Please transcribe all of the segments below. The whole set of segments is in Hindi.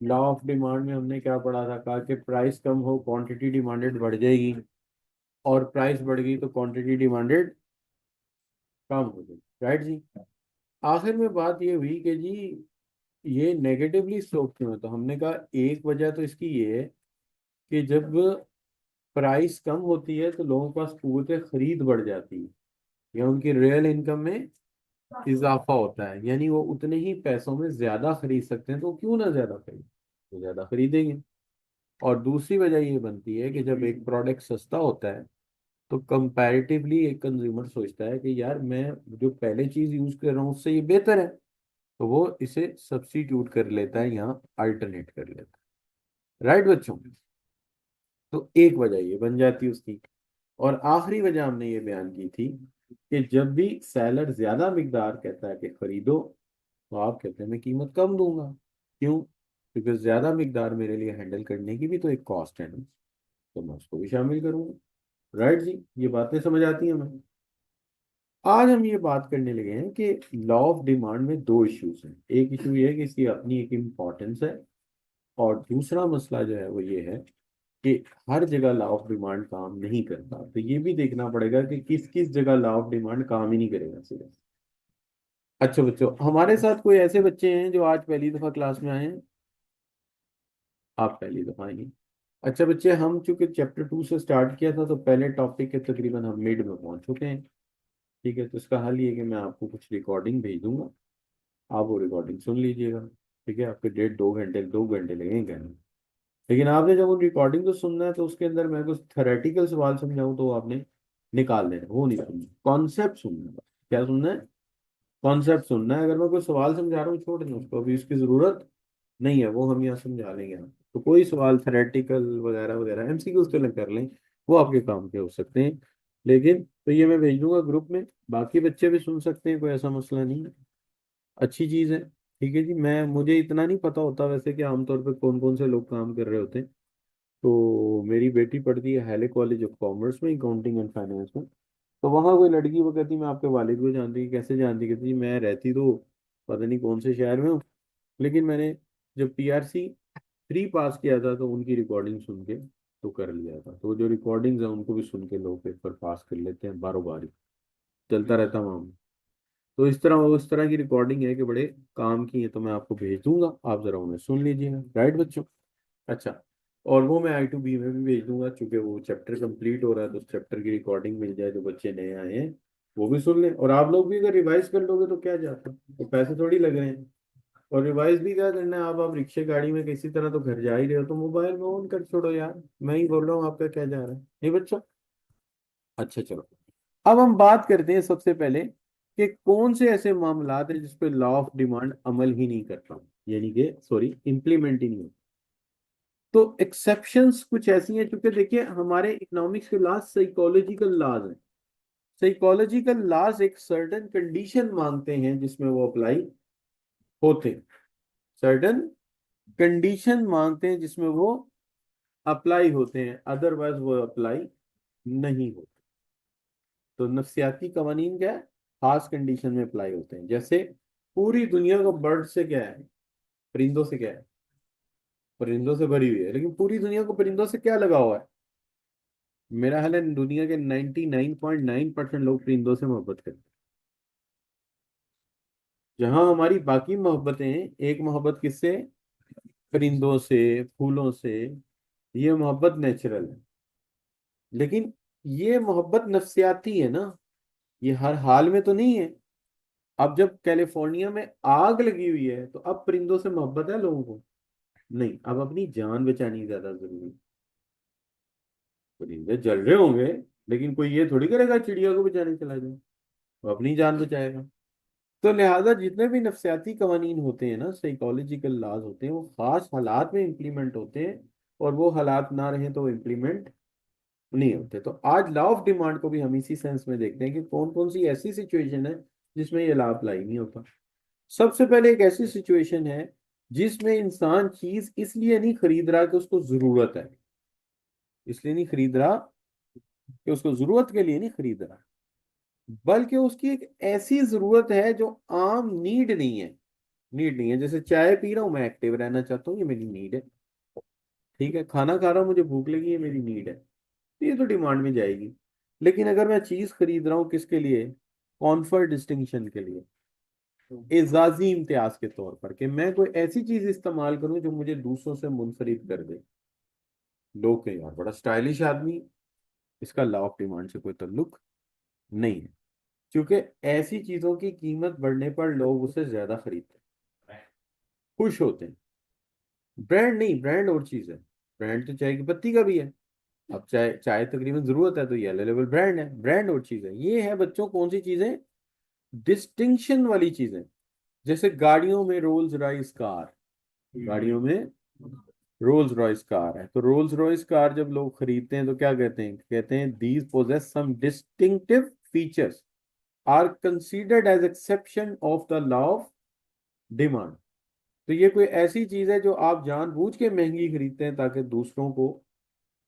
लॉ ऑफ डिमांड में हमने क्या पढ़ा था, कहा कि प्राइस कम हो क्वांटिटी डिमांडेड बढ़ जाएगी, और प्राइस बढ़ गई तो क्वांटिटी डिमांडेड कम हो जाएगी। राइट जी। आखिर में बात ये हुई कि जी ये नेगेटिवली स्लोप क्यों है, तो हमने कहा एक वजह तो इसकी ये है कि जब प्राइस कम होती है तो लोगों के पास कुव्वत खरीद बढ़ जाती है, या उनकी रियल इनकम में इजाफा होता है, यानी वो उतने ही पैसों में ज्यादा खरीद सकते हैं, तो क्यों ना ज्यादा खरीद, तो ज्यादा खरीदेंगे। और दूसरी वजह ये बनती है कि जब एक प्रोडक्ट सस्ता होता है तो कंपैरेटिवली एक कंज्यूमर सोचता है कि यार मैं जो पहले चीज यूज कर रहा हूँ उससे ये बेहतर है, तो वो इसे सब्स्टिट्यूट कर लेता है, यहाँ अल्टरनेट कर लेता है। राइट बच्चों। तो एक वजह ये बन जाती है उसकी। और आखिरी वजह हमने ये बयान की थी कि जब भी सेलर ज्यादा मिकदार कहता है कि खरीदो, तो आप कहते हैं मैं कीमत कम दूंगा। क्यों? क्योंकि ज्यादा मिकदार मेरे लिए हैंडल करने की भी तो एक कॉस्ट है ना, तो मैं उसको भी शामिल करूंगा। राइट जी, ये बातें समझ आती हैं हमें। आज हम ये बात करने लगे हैं कि लॉ ऑफ डिमांड में दो इश्यूज हैं। एक इशू ये है कि इसकी अपनी एक इम्पॉर्टेंस है, और दूसरा मसला जो है वो ये है कि हर जगह लॉ ऑफ डिमांड काम नहीं करता। तो ये भी देखना पड़ेगा कि किस किस जगह लॉ ऑफ डिमांड काम ही नहीं करेगा सिर्फ। अच्छा बच्चों, हमारे साथ कोई ऐसे बच्चे हैं जो आज पहली दफा क्लास में आए हैं? आप पहली दफा आएंगे। अच्छा बच्चे, हम चूंकि चैप्टर 2 से स्टार्ट किया था तो पहले टॉपिक के तकरीबन हम मिड में पहुंच चुके हैं। ठीक है, तो इसका हल ये है कि मैं आपको कुछ रिकॉर्डिंग भेज दूंगा, आप वो रिकॉर्डिंग सुन लीजिएगा। ठीक है, आपके 1.5 2 घंटे लगेंगे कहने में। लेकिन आपने जब उन रिकॉर्डिंग को सुनना है तो उसके अंदर मैं कुछ थेरेटिकल सवाल समझाऊं तो वो आपने निकाल देना, वो नहीं सुनना, कॉन्सेप्ट सुनना है। क्या सुनना है? कॉन्सेप्ट सुनना है। अगर मैं कोई सवाल समझा रहा हूँ छोड़ दें उसको, अभी उसकी जरूरत नहीं है, वो हम यहाँ समझा लेंगे आप। तो कोई सवाल थेरेटिकल वगैरह वगैरह एमसीक्यू उसके लिए कर लें, वो आपके काम के हो सकते हैं। लेकिन तो ये मैं भेज दूंगा ग्रुप में, बाकी बच्चे भी सुन सकते हैं, कोई ऐसा मसला नहीं है। अच्छी चीज़ है। ठीक है जी। मैं मुझे इतना नहीं पता होता वैसे कि आमतौर पे कौन कौन से लोग काम कर रहे होते हैं। तो मेरी बेटी पढ़ती है हैले कॉलेज ऑफ कॉमर्स में, अकाउंटिंग एंड फाइनेंस में। तो वहाँ कोई लड़की वो कहती मैं आपके वालिद को जानती, कैसे जानती, कहती जी मैं रहती तो पता नहीं कौन से शहर में हूँ, लेकिन मैंने जब PRC 3 पास किया था तो उनकी रिकॉर्डिंग सुन के तो कर लिया था। तो जो रिकॉर्डिंग्स है उनको भी सुन के लोग पेपर पास कर लेते हैं, बारो बारी चलता रहता मामला। तो इस तरह उस तरह की रिकॉर्डिंग है कि बड़े काम की है, तो मैं आपको भेज दूंगा, आप जरा उन्हें सुन लीजिएगा। राइट बच्चों। अच्छा, और वो मैं I2B में भी भेज दूंगा, चूंकि वो चैप्टर कंप्लीट हो रहा है तो उस चैप्टर की रिकॉर्डिंग मिल जाए, जो बच्चे नए आए हैं वो भी सुन लें। और आप लोग भी अगर रिवाइज कर लोगे तो क्या जाता है, तो पैसे थोड़ी लग रहे हैं। और रिवाइज भी क्या करना है, आप रिक्शे गाड़ी में किसी तरह तो घर जा ही रहे हो, तो मोबाइल में ऑन कर छोड़ो यार, मैं ही बोल रहा हूँ, आपका क्या जा रहा है, नहीं बच्चों? अच्छा चलो, अब हम बात करते हैं सबसे पहले कि कौन से ऐसे मामलात हैं जिस पे लॉ ऑफ डिमांड अमल ही नहीं करता, यानी कि सॉरी इम्प्लीमेंट ही नहीं होता। तो एक्सेप्शंस कुछ ऐसी हैं, क्योंकि देखिए हमारे इकोनॉमिक्स के लॉज साइकोलॉजिकल लॉज हैं। साइकोलॉजिकल लॉज एक सर्टेन कंडीशन मांगते हैं जिसमें वो अप्लाई होते हैं, सर्टेन कंडीशन मांगते हैं जिसमें वो अप्लाई होते हैं, अदरवाइज वो अप्लाई नहीं होते। तो नफ्सियाती कवानीन क्या है, खास कंडीशन में अप्लाई होते हैं। जैसे पूरी दुनिया को बर्ड से क्या है, परिंदों से क्या है, परिंदों से भरी हुई है, लेकिन पूरी दुनिया को परिंदों से क्या लगा हुआ है? मेरा ख्याल है दुनिया के 99.9% लोग परिंदों से मोहब्बत करते हैं। जहां हमारी बाकी मोहब्बतें हैं, एक मोहब्बत किससे? परिंदों से, फूलों से, ये मोहब्बत नेचुरल है। लेकिन ये मोहब्बत नफ्सियाती है ना, ये हर हाल में तो नहीं है। अब जब कैलिफोर्निया में आग लगी हुई है तो अब परिंदों से मोहब्बत है लोगों को? नहीं, अब अपनी जान बचानी ज्यादा जरूरी है। परिंदे जल रहे होंगे, लेकिन कोई ये थोड़ी करेगा चिड़िया को बचाने चला जाए, वो अपनी जान बचाएगा। तो लिहाजा जितने भी नफ्सियाती कवानीन होते हैं ना, साइकोलॉजिकल लॉज होते हैं, वो खास हालात में इम्प्लीमेंट होते हैं, और वो हालात ना रहे तो इम्प्लीमेंट नहीं होते। तो आज लॉ ऑफ डिमांड को भी हम इसी सेंस में देखते हैं कि कौन कौन सी ऐसी सिचुएशन है जिसमें ये लॉ अप्लाई नहीं होता। सबसे पहले एक ऐसी सिचुएशन है जिसमें इंसान चीज इसलिए नहीं खरीद रहा कि उसको जरूरत है, इसलिए नहीं खरीद रहा कि उसको जरूरत के लिए नहीं खरीद रहा, बल्कि उसकी एक ऐसी जरूरत है जो आम नीड नहीं है। नीड नहीं है। जैसे चाय पी रहा हूँ, मैं एक्टिव रहना चाहता हूँ, ये मेरी नीड है। ठीक है, खाना खा रहा हूँ, मुझे भूख लगी, ये मेरी नीड है, तो ये तो डिमांड में जाएगी। लेकिन अगर मैं चीज खरीद रहा हूँ किसके लिए, कॉन्फर्ट डिस्टिंक्शन के लिए, एजाजी इम्तियाज के तौर पर, कि मैं कोई ऐसी चीज इस्तेमाल करूं जो मुझे दूसरों से मुनफरिद कर दे, लोग कहें यार बड़ा स्टाइलिश आदमी, इसका लॉ ऑफ डिमांड से कोई ताल्लुक नहीं है। क्योंकि ऐसी चीजों की कीमत बढ़ने पर लोग उसे ज्यादा खरीदते हैं, खुश होते हैं। ब्रांड नहीं, ब्रांड और चीज है। ब्रांड तो चाय की पत्ती का भी है। अब चाय चाय तकरीबन जरूरत है तो ये लेवल ब्रांड है, ब्रांड और चीज है। ये है बच्चों कौन सी चीजें, डिस्टिंक्शन वाली चीजें। जैसे गाड़ियों में रोल्स रॉयस कार, गाड़ियों में रोल्स रॉयस कार है, तो रोल्स रॉयस कार जब लोग खरीदते हैं तो क्या कहते हैं, कहते हैं these possess some distinctive features are considered as exception of the law of demand. तो ये कोई ऐसी चीज है जो आप जानबूझ के महंगी खरीदते हैं ताकि दूसरों को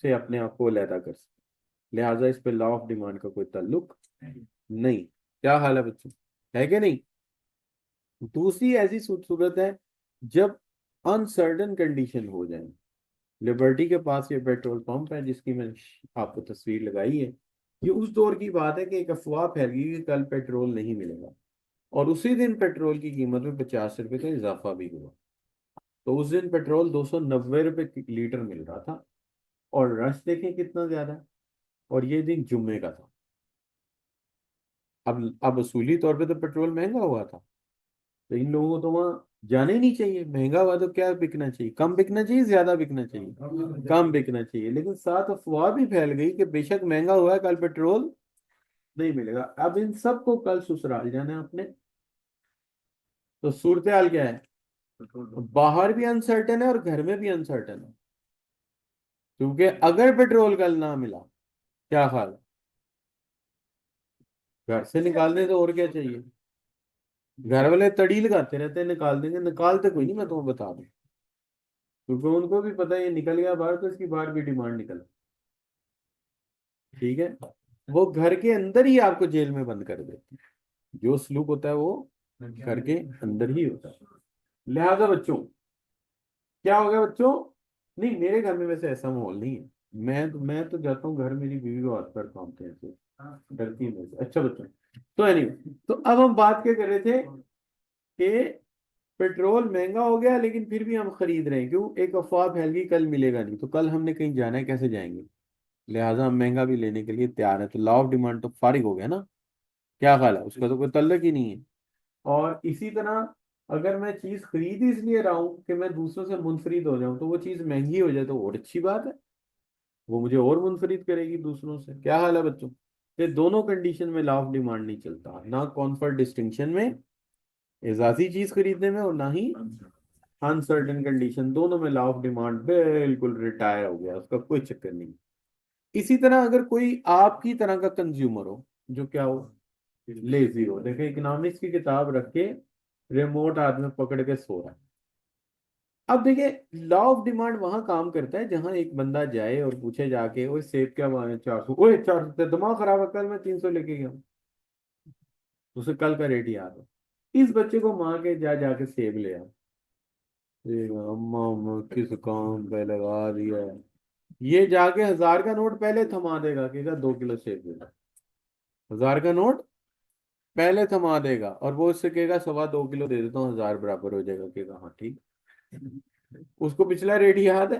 से अपने आप को अलहदा कर सके, लिहाजा इस पे लॉ ऑफ डिमांड का कोई ताल्लुक नहीं। क्या हाल है बच्चों, है कि नहीं। दूसरी ऐसी सूरत है जब अनसर्टन कंडीशन हो जाए। लिबर्टी के पास ये पेट्रोल पंप है जिसकी मैंने आपको तस्वीर लगाई है। ये उस दौर की बात है कि एक अफवाह फैल गई कि कल पेट्रोल नहीं मिलेगा, और उसी दिन पेट्रोल की कीमत में 50 रुपए का इजाफा भी हुआ। तो उस दिन पेट्रोल 290 रुपए लीटर मिल रहा था, और रश देखें कितना ज्यादा है। और ये दिन जुम्मे का था। अब असूली तौर पे तो पेट्रोल महंगा हुआ था, तो इन लोगों को तो वहां जाना ही नहीं चाहिए। महंगा हुआ तो क्या बिकना चाहिए, कम बिकना चाहिए, ज्यादा बिकना चाहिए, कम बिकना चाहिए। लेकिन साथ अफवाह भी फैल गई कि बेशक महंगा हुआ है, कल पेट्रोल नहीं मिलेगा। अब इन सबको कल ससुराल जाना है अपने। तो सूरत हाल क्या है, बाहर भी अनसर्टन है और घर में भी अनसर्टन है। क्योंकि अगर पेट्रोल कल ना मिला, क्या हाल, घर से निकालने तो और क्या चाहिए। घर वाले तड़ी लगाते रहते हैं निकाल देंगे, निकालते कोई नहीं, मैं तुम्हें बता दूं। क्योंकि उनको भी पता है ये निकल गया बाहर तो इसकी बाहर भी डिमांड निकल। ठीक है, वो घर के अंदर ही आपको जेल में बंद कर देते हैं। जो सलूक होता है वो घर के अंदर ही होता है। लिहाजा बच्चों, क्या हो गया बच्चों, नहीं मेरे घर में वैसे ऐसा माहौल नहीं है। मैं तो जाता हूँ घर, मेरी बीवी को हाथ पर कांपते हैं ऐसे, डरती है मेरे से। अच्छा बच्चों, तो एनीवे, तो अब हम बात क्या कर रहे थे कि पेट्रोल महंगा हो गया लेकिन फिर भी हम खरीद रहे हैं। क्यों, एक अफवाह फैल गई कल मिलेगा नहीं, तो कल हमने कहीं जाना है, कैसे जाएंगे। लिहाजा हम महंगा भी लेने के लिए तैयार है। तो लॉ ऑफ डिमांड तो फारिग हो गया ना। क्या ख्याल है, उसका तो कोई तल्लक ही नहीं है। और इसी तरह अगर मैं चीज खरीद ही इसलिए रहा हूँ कि मैं दूसरों से मुनफरिद हो जाऊं, तो वो चीज महंगी हो जाए तो और अच्छी बात है, वो मुझे और मुनफरिद करेगी दूसरों से। क्या हाल है बच्चों, ये दोनों कंडीशन में लॉ ऑफ डिमांड नहीं चलता, ना कॉन्फर्ट डिस्टिंक्शन में, एजाजी चीज खरीदने में, और ना ही अनसर्टेन कंडीशन, दोनों में लॉ ऑफ डिमांड बिल्कुल रिटायर हो गया, उसका कोई चक्कर नहीं। इसी तरह अगर कोई आपकी तरह का कंज्यूमर हो, जो क्या हो, लेजी हो, देखे इकोनॉमिक्स की किताब रख के रिमोट हाथ में पकड़ के सो रहा है। अब देखिए, लॉ ऑफ डिमांड वहां काम करता है जहां एक बंदा जाए और पूछे जाके, ओए सेब क्या भाव है, 400, ओए 400, दिमाग खराब है, कल मैं 300 लेके गया हूँ। उसे कल का रेट याद है। इस बच्चे को माँ के जा जाके सेब ले आ, अम्मा अम्मा किस काम पे लगा दिया है। ये जाके 1000 का नोट पहले थमा देगा, कहेगा 2 किलो सेब दे दो। 1000 का नोट पहले थमा देगा, और वो उससे कहेगा 2.25 किलो दे देता हूँ, 1000 बराबर हो जाएगा, कहेगा हाँ ठीक। उसको पिछला रेट याद है,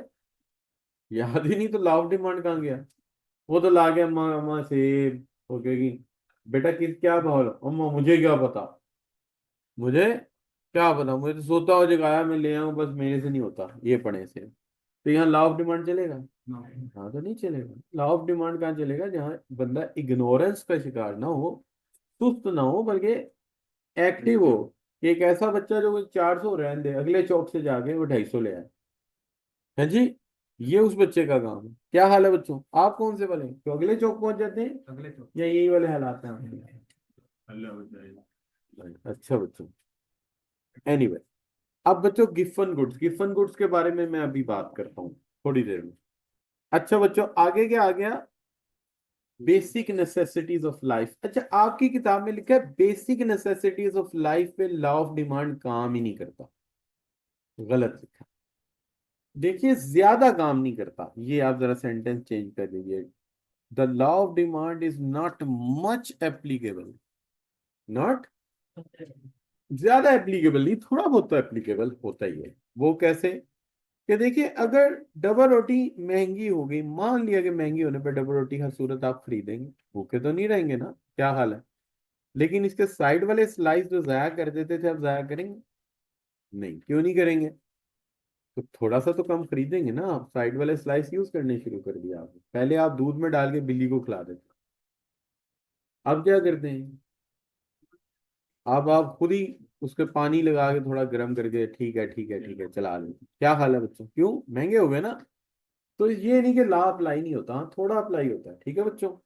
याद ही नहीं तो लॉ ऑफ डिमांड कहाँ गया। वो तो ला गया, अम्मा अम्मा सेब, वो कहेगी बेटा किस क्या भाव है? अम्मा मुझे क्या पता, मुझे क्या पता, मुझे तो सोता हो जगाया मैं ले आऊं, बस मेरे से नहीं होता ये पढ़े से। तो यहाँ लॉ ऑफ डिमांड चलेगा, हाँ तो नहीं चलेगा। लॉ ऑफ डिमांड कहाँ चलेगा, जहाँ बंदा इग्नोरेंस का शिकार ना हो, सुस्त ना हो, बल्कि एक्टिव हो। एक ऐसा बच्चा जो 400 रहने दे, अगले चौक से जाके वो 250 ले आए, है जी, ये उस बच्चे का काम है। क्या हाल है बच्चों, आप कौन से वाले तो अगले चौक पहुंच जाते हैं, अगले चौक, या यही वाले हालात हैं आपके? अच्छा बच्चों, एनीवे, अब बच्चों गिफन गुड्स, गिफन गुड्स के बारे में मैं अभी बात करता हूँ थोड़ी देर में। अच्छा बच्चों, आगे क्या आ गया, बेसिक नेसेसिटीज ऑफ लाइफ। अच्छा, आपकी किताब में लिखा है बेसिक नेसेसिटीज ऑफ लाइफ पे लॉ ऑफ डिमांड काम ही नहीं करता। गलत लिखा। देखिए ज्यादा काम नहीं करता, ये आप जरा सेंटेंस चेंज कर दीजिए। The law of demand is not much applicable. Not ज्यादा एप्लीकेबल नहीं, थोड़ा बहुत तो एप्लीकेबल होता ही है। वो कैसे? कि देखिए अगर डबल रोटी महंगी हो गई, मान लिया कि महंगी होने पर डबल रोटी हर सूरत आप खरीदेंगे, भूखे तो नहीं रहेंगे ना, क्या हाल है? लेकिन इसके साइड वाले स्लाइस जो जाया कर देते थे, अब जाया करेंगे नहीं? क्यों नहीं करेंगे? तो थोड़ा सा तो कम खरीदेंगे ना। आप साइड वाले स्लाइस यूज करने शुरू कर दिया आपने। पहले आप दूध में डाल के बिल्ली को खिला देते, अब क्या करते हैं? अब आप खुद ही उसके पानी लगा के थोड़ा गर्म करके, ठीक है ठीक है ठीक है चला लेते। क्या हाल है बच्चों? क्यों? महंगे हो गए ना। तो ये नहीं कि ला अप्लाई नहीं होता, हाँ थोड़ा अप्लाई होता है। ठीक है बच्चों,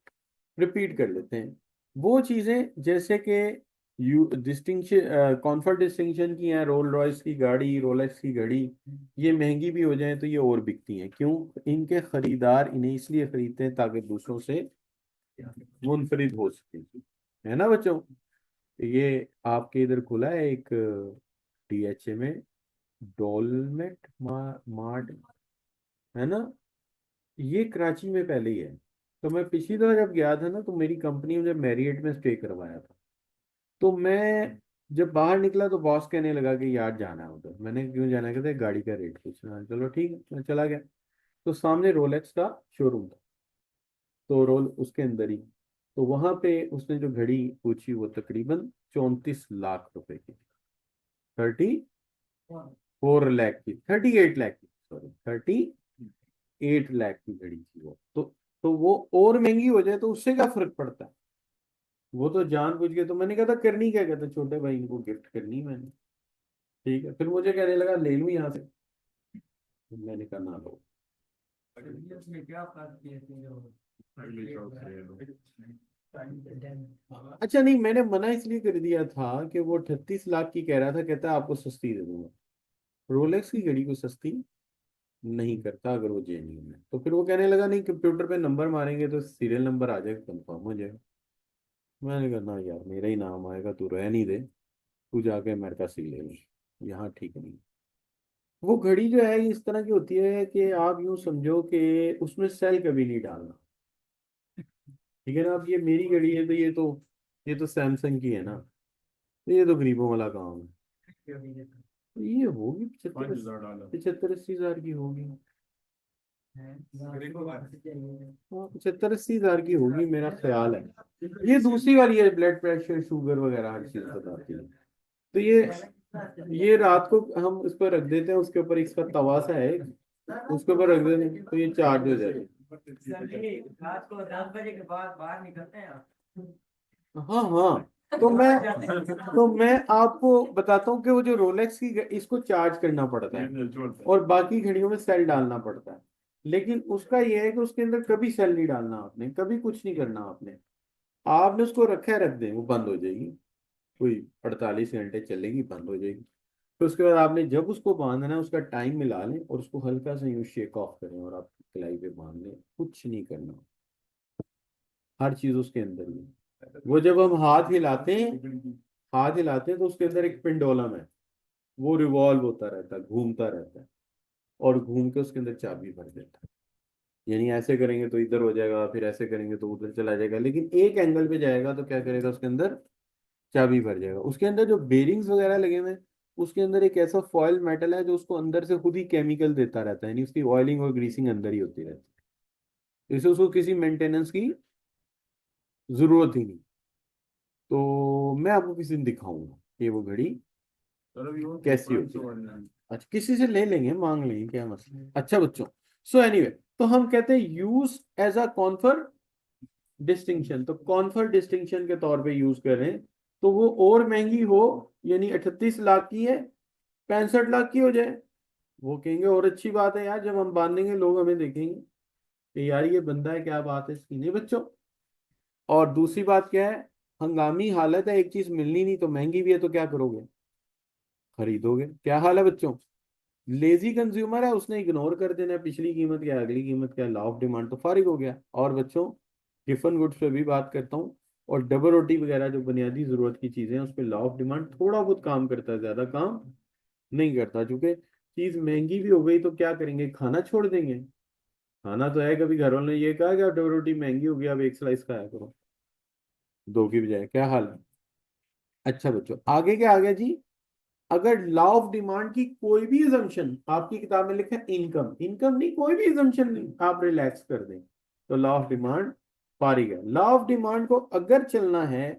रिपीट कर लेते हैं। वो चीजें जैसे कि यू डिस्टिंक्शन, कॉन्फर्ट डिस्टिंक्शन की हैं, रोल रॉयस की गाड़ी, रोलेक्स की घड़ी, ये महंगी भी हो जाए तो ये और बिकती हैं। क्यों? इनके खरीदार इन्हें इसलिए खरीदते हैं ताकि दूसरों से मुनफरिद हो सके। है ना बच्चों? ये आपके इधर खुला है एक डीएचए में, डोलमेट मार्ट, है ना? ये कराची में पहले ही है। तो मैं पिछली दफा जब गया था ना, तो मेरी कंपनी में जब मैरियट में स्टे करवाया था, तो मैं जब बाहर निकला तो बॉस कहने लगा कि यार जाना है उधर। मैंने क्यों जाना है? कहते गाड़ी का रेट पूछना है। चलो ठीक है, मैं चला गया। तो सामने रोलेक्स का शोरूम था, तो रोल उसके अंदर ही। तो वहां पे उसने जो घड़ी पूछी वो तकरीबन 34 लाख रुपए की, 34 लाख की, 38 लाख की, सॉरी 38 लाख की घड़ी थी वो। तो वो और महंगी हो जाए तो उससे क्या फर्क पड़ता है? वो तो जानबूझ के। तो मैंने कहा था करनी क्या, कहता छोटे भाई को गिफ्ट करनी मैंने। ठीक है, फिर मुझे कहने लगा ले लूं यहाँ से। तो मैंने कहा ना लो। अच्छा नहीं, मैंने मना इसलिए कर दिया था कि वो 38 लाख की कह रहा था, कहता आपको सस्ती दे दूंगा। रोलेक्स की घड़ी को सस्ती नहीं करता अगर वो जेन्युइन है। तो फिर वो कहने लगा नहीं, कंप्यूटर पे नंबर मारेंगे तो सीरियल नंबर आ जाएगा, कंफर्म हो जाएगा। मैंने कहा ना यार, मेरा ही नाम आएगा, तू रह नहीं दे, तू जाके अमेरिका से ले ले, यहाँ ठीक नहीं। वो घड़ी जो है इस तरह की होती है कि आप यूं समझो कि उसमें सेल कभी नहीं डालना। ठीक है ना? अब ये मेरी घड़ी है तो ये तो सैमसंग की है ना, तो ये तो गरीबों वाला काम है। तो ये होगी 75-80 हजार की होगी। हाँ 75-80 हजार की होगी मेरा ख्याल है। ये दूसरी वाली है, ब्लड प्रेशर शुगर वगैरह हर चीज बताती है। तो ये रात को हम उस पर रख देते हैं, उसके ऊपर इसका तवा सा है, उसके ऊपर रख देते हैं तो ये चार्ज हो जाएगा। रात को 10 बजे के बाद बाहर निकलते हैं आप? हाँ हाँ। तो मैं आपको बताता हूँ कि वो जो रोलेक्स की इसको चार्ज करना पड़ता है, और बाकी घड़ियों में सेल डालना पड़ता है। लेकिन उसका ये है कि उसके अंदर कभी सेल नहीं डालना आपने, कभी कुछ नहीं करना आपने। आपने उसको रखा है, रख दें, वो बंद हो जाएगी। कोई 48 घंटे चलेगी, बंद हो जाएगी। तो उसके बाद आपने जब उसको बांधना है, उसका टाइम मिला लें और उसको हल्का सा यूं शेक ऑफ करें और आप कलाई पे बांध लें, कुछ नहीं करना। हर चीज उसके अंदर ही है। वो जब हम हाथ हिलाते हैं तो उसके अंदर एक पेंडोलम है, वो रिवॉल्व होता रहता है, घूमता रहता है, और घूम के उसके अंदर चाबी भर देता है। यानी ऐसे करेंगे तो इधर हो जाएगा, फिर ऐसे करेंगे तो उधर चला जाएगा, लेकिन एक एंगल पे जाएगा तो क्या करेगा, उसके अंदर चाबी भर जाएगा। उसके अंदर जो बेरिंग्स वगैरह लगे हुए हैं, उसके अंदर एक ऐसा फॉयल मेटल है जो उसको अंदर से खुद ही केमिकल देता रहता है, यानी उसकी ऑयलिंग और ग्रीसिंग अंदर ही होती रहती है। इससे उसको किसी मेंटेनेंस की जरूरत ही नहीं। तो मैं आपको किसी दिन दिखाऊंगा कि वो घड़ी कैसी होती है। अच्छा, किसी से ले लेंगे, मांग लेंगे, क्या मसला। अच्छा बच्चों, सो एनीवे, तो हम कहते हैं use as a confer distinction. तो कॉन्फर डिस्टिंक्शन के तौर पे यूज करें तो वो और महंगी हो, यानी 38 लाख की है, 65 लाख की हो जाए, वो कहेंगे और अच्छी बात है यार, जब हम बांधेंगे लोग हमें देखेंगे कि यार ये बंदा है, क्या बात है इसकी। नहीं बच्चों, और दूसरी बात क्या है, हंगामी हालत है, एक चीज मिलनी नहीं तो महंगी भी है तो क्या करोगे, खरीदोगे। क्या हाल है बच्चों? लेजी कंज्यूमर है, उसने इग्नोर कर देना है, पिछली कीमत क्या अगली कीमत क्या, लॉ ऑफ डिमांड तो फारिग हो गया। और बच्चों गिफन गुड्स पे भी बात करता हूँ, और डबल रोटी वगैरह जो बुनियादी जरूरत की चीजें हैं उस पर लॉ ऑफ डिमांड थोड़ा बहुत काम करता है, ज्यादा काम नहीं करता। क्योंकि चीज महंगी भी हो गई तो क्या करेंगे, खाना छोड़ देंगे? खाना तो है, कभी घर वालों ने ये कहा कि आप डबल रोटी महंगी होगी आप एक स्लाइस खाया करो दो की बजाय? क्या हाल है? अच्छा बच्चों, आगे क्या आ गया जी? अगर लॉ ऑफ डिमांड की कोई भी इजम्पशन, आपकी किताब में लिखा है इनकम, इनकम नहीं, कोई भी इजम्पशन नहीं, आप रिलैक्स कर दें तो लॉ ऑफ डिमांड फारिग है। लॉ ऑफ डिमांड को अगर चलना है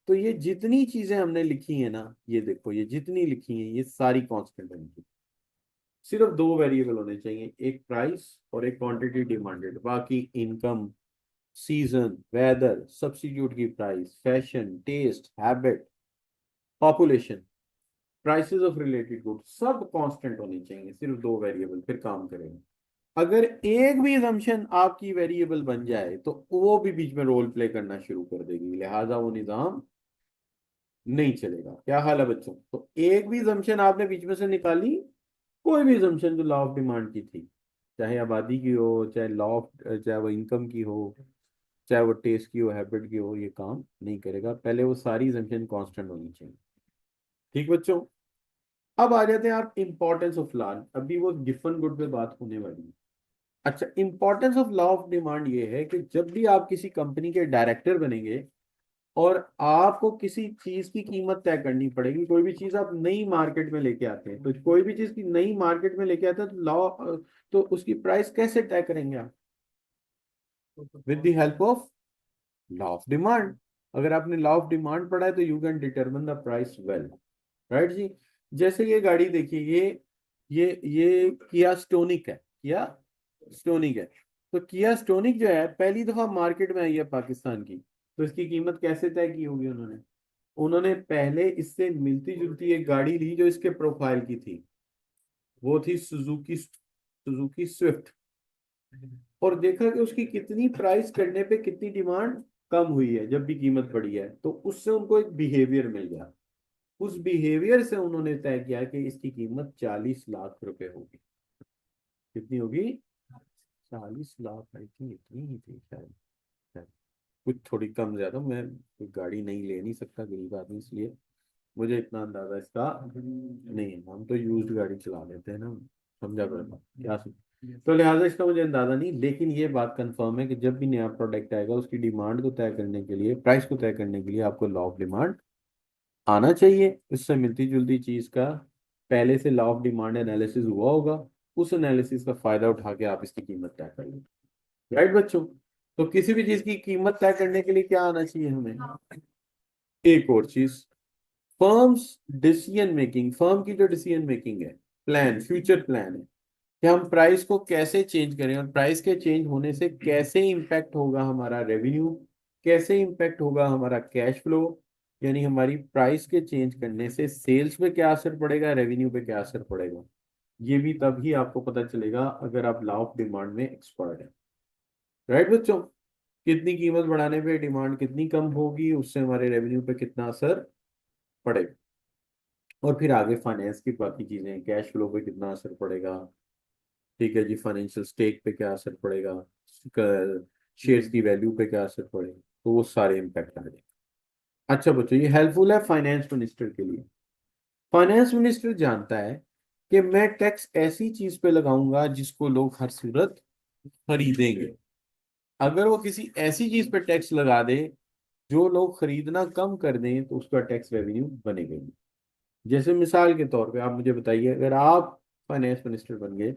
तो ये जितनी चीजें हमने लिखी है ना, ये देखो ये जितनी लिखी है ये सारी कांस्टेंट होंगी। सिर्फ दो वेरिएबल होने चाहिए, एक प्राइस और एक क्वांटिटी डिमांडेड, बाकी इनकम, सीजन, वेदर, सब्स्टिट्यूट की price, fashion, taste, habit, population, prices of related goods, सब कांस्टेंट होने चाहिए, सिर्फ दो वेरिएबल, फिर काम करेगा। अगर एक भी assumption आपकी वेरिएबल बन जाए तो वो भी बीच में रोल प्ले करना शुरू कर देगी, लिहाजा वो निजाम नहीं चलेगा। क्या हाल है बच्चों? तो एक भी assumption आपने बीच में से निकाली, कोई भी assumption जो लॉ ऑफ डिमांड की थी, चाहे आबादी की हो, चाहे लॉ ऑफ, चाहे वो इनकम की हो, चाहे वो टेस्ट की हो, हैबिट की हो, ये काम नहीं करेगा। पहले वो सारी assumption कांस्टेंट होनी चाहिए। ठीक बच्चों, अब आ जाते हैं आप इंपॉर्टेंस ऑफ लॉ। अभी वो गिफन गुड पे बात होने वाली है। अच्छा, importance of law of demand ये है कि जब भी आप किसी कंपनी के डायरेक्टर बनेंगे और आपको किसी चीज की कीमत तय करनी पड़ेगी, कोई भी चीज आप नई मार्केट में लेके आते हैं, तो कोई भी चीज की नई मार्केट में लेके आते हैं तो लॉ, तो उसकी प्राइस कैसे तय करेंगे आप? With the help of law of demand. अगर आपने लॉ ऑफ डिमांड पढ़ा है तो you can determine the price well, right जी? जैसे ये गाड़ी देखिए, ये किया स्टोनिक है, किया स्टोनिक है। तो किया स्टोनिक जो है पहली दफा मार्केट में आई है पाकिस्तान की, तो इसकी कीमत कैसे तय की होगी उन्होंने? उन्होंने पहले इससे मिलती जुलती एक गाड़ी ली जो इसके प्रोफाइल की थी, वो थी सुजुकी, सुजुकी स्विफ्ट, और देखा कि उसकी कितनी प्राइस करने पे कितनी डिमांड कम हुई है जब भी कीमत बढ़ी है, तो उससे उनको एक बिहेवियर मिल गया। उस बिहेवियर से उन्होंने तय किया कि इसकी कीमत 40 लाख रुपए होगी। कितनी होगी? 40 लाख, आई थिंक इतनी ही थी शायद, शायद। कुछ थोड़ी कम ज्यादा, मैं कोई गाड़ी नहीं ले नहीं सकता गरीब आदमी, इसलिए मुझे इतना अंदाजा इसका नहीं है। हम तो यूज्ड गाड़ी चला लेते हैं ना, समझा करता क्या तो लिहाजा इसका मुझे अंदाजा नहीं, लेकिन ये बात कंफर्म है कि जब भी नया प्रोडक्ट आएगा उसकी डिमांड को तय करने के लिए, प्राइस को तय करने के लिए आपको लॉ ऑफ डिमांड आना चाहिए। इससे मिलती जुलती चीज का पहले से लॉ ऑफ डिमांड एनालिसिस हुआ होगा, उस एनालिसिस का फायदा उठा के आप इसकी कीमत तय कर लेंगे। राइट बच्चों? तो किसी भी चीज की कीमत तय करने के लिए क्या आना चाहिए हमें? एक और चीज, फर्म्स डिसीजन मेकिंग, फर्म की जो डिसीजन मेकिंग है, प्लान, फ्यूचर प्लान है कि हम प्राइस को कैसे चेंज करें, और प्राइस के चेंज होने से कैसे इम्पैक्ट होगा हमारा रेवेन्यू, कैसे इम्पैक्ट होगा हमारा कैश फ्लो, यानी हमारी प्राइस के चेंज करने से सेल्स पे क्या असर पड़ेगा, रेवेन्यू पे क्या असर पड़ेगा। ये भी तभी आपको पता चलेगा अगर आप लॉ ऑफ डिमांड में एक्सपर्ट हैं। राइट बच्चों? कितनी कीमत बढ़ाने पे डिमांड कितनी कम होगी, उससे हमारे रेवेन्यू पे कितना असर पड़ेगा, और फिर आगे फाइनेंस की बाकी चीजें, कैश फ्लो पे कितना असर पड़ेगा, ठीक है जी, फाइनेंशियल स्टेक पे क्या असर पड़ेगा, शेयर्स की वैल्यू पे क्या असर पड़ेगा, तो वो सारे इम्पैक्ट आ जाएंगे। अच्छा बच्चों, ये हेल्पफुल है फाइनेंस मिनिस्टर के लिए। फाइनेंस मिनिस्टर जानता है कि मैं टैक्स ऐसी चीज पे लगाऊंगा जिसको लोग हर सूरत खरीदेंगे। अगर वो किसी ऐसी चीज पे टैक्स लगा दे जो लोग खरीदना कम कर दें तो उसका टैक्स रेवेन्यू बनेगा ही। जैसे मिसाल के तौर पे आप मुझे बताइए, अगर आप फाइनेंस मिनिस्टर बन गए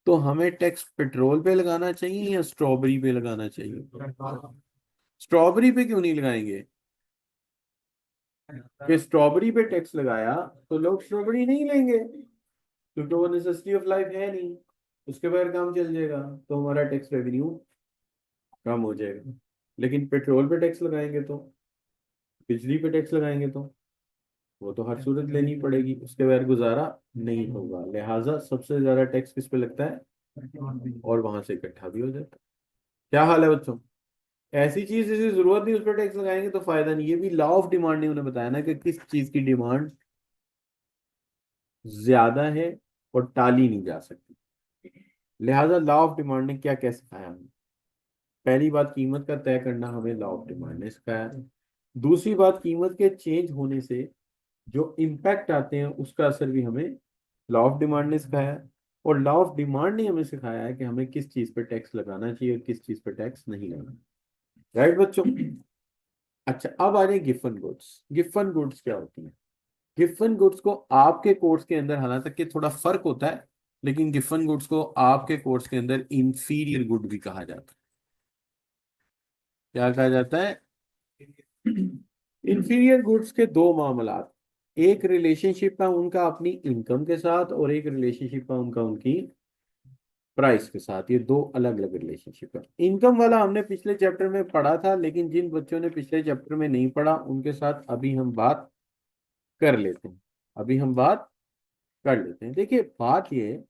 तो हमें टैक्स पेट्रोल पे लगाना चाहिए या स्ट्रॉबेरी पे लगाना चाहिए? स्ट्रॉबेरी पे क्यों नहीं लगाएंगे? कि स्ट्रॉबेरी पे टैक्स लगाया तो लोग स्ट्रॉबेरी नहीं लेंगे, क्योंकि वो नेसेसिटी ऑफ लाइफ है नहीं, उसके बगैर काम चल जाएगा, तो हमारा टैक्स रेवेन्यू कम हो जाएगा। लेकिन पेट्रोल पे टैक्स लगाएंगे तो, बिजली पे टैक्स लगाएंगे तो वो तो हर सूरत लेनी पड़ेगी, उसके बगैर गुजारा नहीं होगा। लिहाजा सबसे ज्यादा टैक्स किस पे लगता है, और वहां से इकट्ठा भी हो जाता है। क्या हाल है बच्चों? ऐसी चीज जिसकी जरूरत नहीं उस पर टैक्स लगाएंगे तो फायदा नहीं। ये भी लॉ ऑफ डिमांड ने उन्हें बताया ना कि किस चीज की डिमांड ज्यादा है और टाली नहीं जा सकती। लिहाजा लॉ ऑफ डिमांड ने क्या क्या सिखाया हमें? पहली बात, कीमत का तय करना हमें लॉ ऑफ डिमांड ने सिखाया। दूसरी बात, कीमत के चेंज होने से जो इम्पैक्ट आते हैं उसका असर भी हमें लॉ ऑफ डिमांड ने सिखाया। और लॉ ऑफ डिमांड ने हमें सिखाया है कि हमें किस चीज पे टैक्स लगाना चाहिए और किस चीज पे टैक्स नहीं लगाना। राइट बच्चों। अच्छा, अब आ रहे गिफन गुड्स। गिफन गुड्स क्या होती है? गिफन गुड्स को आपके कोर्स के अंदर, हालांकि थोड़ा फर्क होता है, लेकिन गिफन गुड्स को आपके कोर्स के अंदर इंफीरियर गुड भी कहा जाता है। क्या कहा जाता है? इंफीरियर गुड्स के दो मामलात, एक रिलेशनशिप है उनका अपनी इनकम के साथ और एक रिलेशनशिप है उनका उनकी प्राइस के साथ। ये दो अलग अलग रिलेशनशिप है। इनकम वाला हमने पिछले चैप्टर में पढ़ा था, लेकिन जिन बच्चों ने पिछले चैप्टर में नहीं पढ़ा उनके साथ अभी हम बात कर लेते हैं। अभी हम बात कर लेते हैं। देखिए बात ये,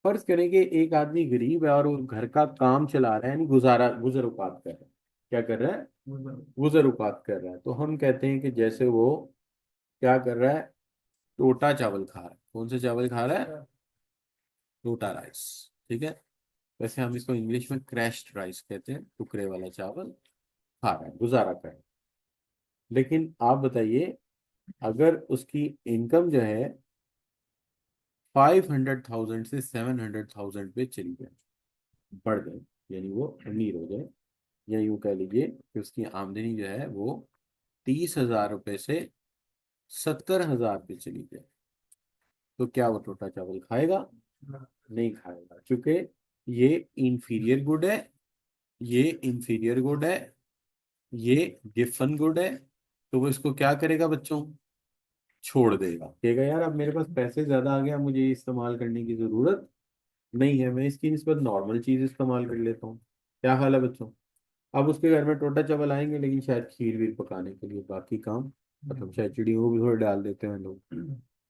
फर्ज करें कि एक आदमी गरीब है और वो घर का काम चला रहा है, यानी गुजारा गुजर उपात कर रहा है। क्या कर रहा है? गुजर उपात कर रहा है। तो हम कहते हैं कि जैसे वो क्या कर रहा है, टोटा चावल खा रहा है। कौन सा चावल खा रहा है? टोटा राइस। ठीक है। वैसे हम इसको इंग्लिश में क्रैश्ड राइस कहते हैं। टुकड़े वाला चावल खा रहा है, गुजारा कर रहा है। लेकिन आप बताइए, अगर उसकी इनकम जो है 500,000 से 700,000 पे चली जाए, बढ़ जाए, यानी वो अमीर हो जाए, या यूं कह लीजिए कि उसकी आमदनी जो है वो 30,000 रुपये से 70,000 पे चली जाए, तो क्या वो टोटा चावल खाएगा? नहीं खाएगा, क्योंकि ये इंफीरियर गुड है, ये इंफीरियर गुड है, ये गिफन गुड है। तो वो इसको क्या करेगा बच्चों? छोड़ देगा, कहेगा यार अब मेरे पास पैसे ज्यादा आ गया, मुझे ये इस्तेमाल करने की जरूरत नहीं है, मैं इसकी निस्बत नॉर्मल चीज इस्तेमाल कर लेता हूँ। क्या हाल है बच्चों? अब उसके घर में टोटा चावल आएंगे, लेकिन शायद खीर वीर पकाने के लिए बाकी काम, मतलब शायद चिड़ियों को भी थोड़ा डाल देते हैं लोग।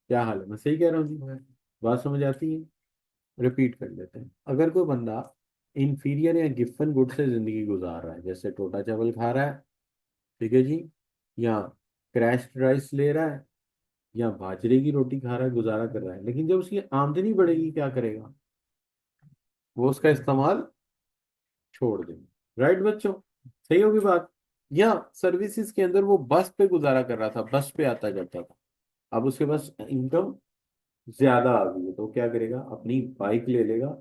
क्या हाल है? मैं सही कह रहा हूँ जी? बात समझ आती है? रिपीट कर लेते हैं। अगर कोई बंदा इंफीरियर या गिफन गुड से जिंदगी गुजार रहा है, जैसे टोटा चावल खा रहा है, ठीक है जी, या क्रैश्ड राइस ले रहा है, या बाजरे की रोटी खा रहा है, गुजारा कर रहा है, लेकिन जब उसकी आमदनी बढ़ेगी क्या करेगा? वो उसका इस्तेमाल छोड़ देंगे। राइट बच्चों? सही होगी बात? या सर्विसेज के अंदर वो बस पे गुजारा कर रहा था, बस पे आता जाता था, अब उसके पास इनकम ज्यादा आ गई है, तो क्या करेगा? अपनी बाइक ले लेगा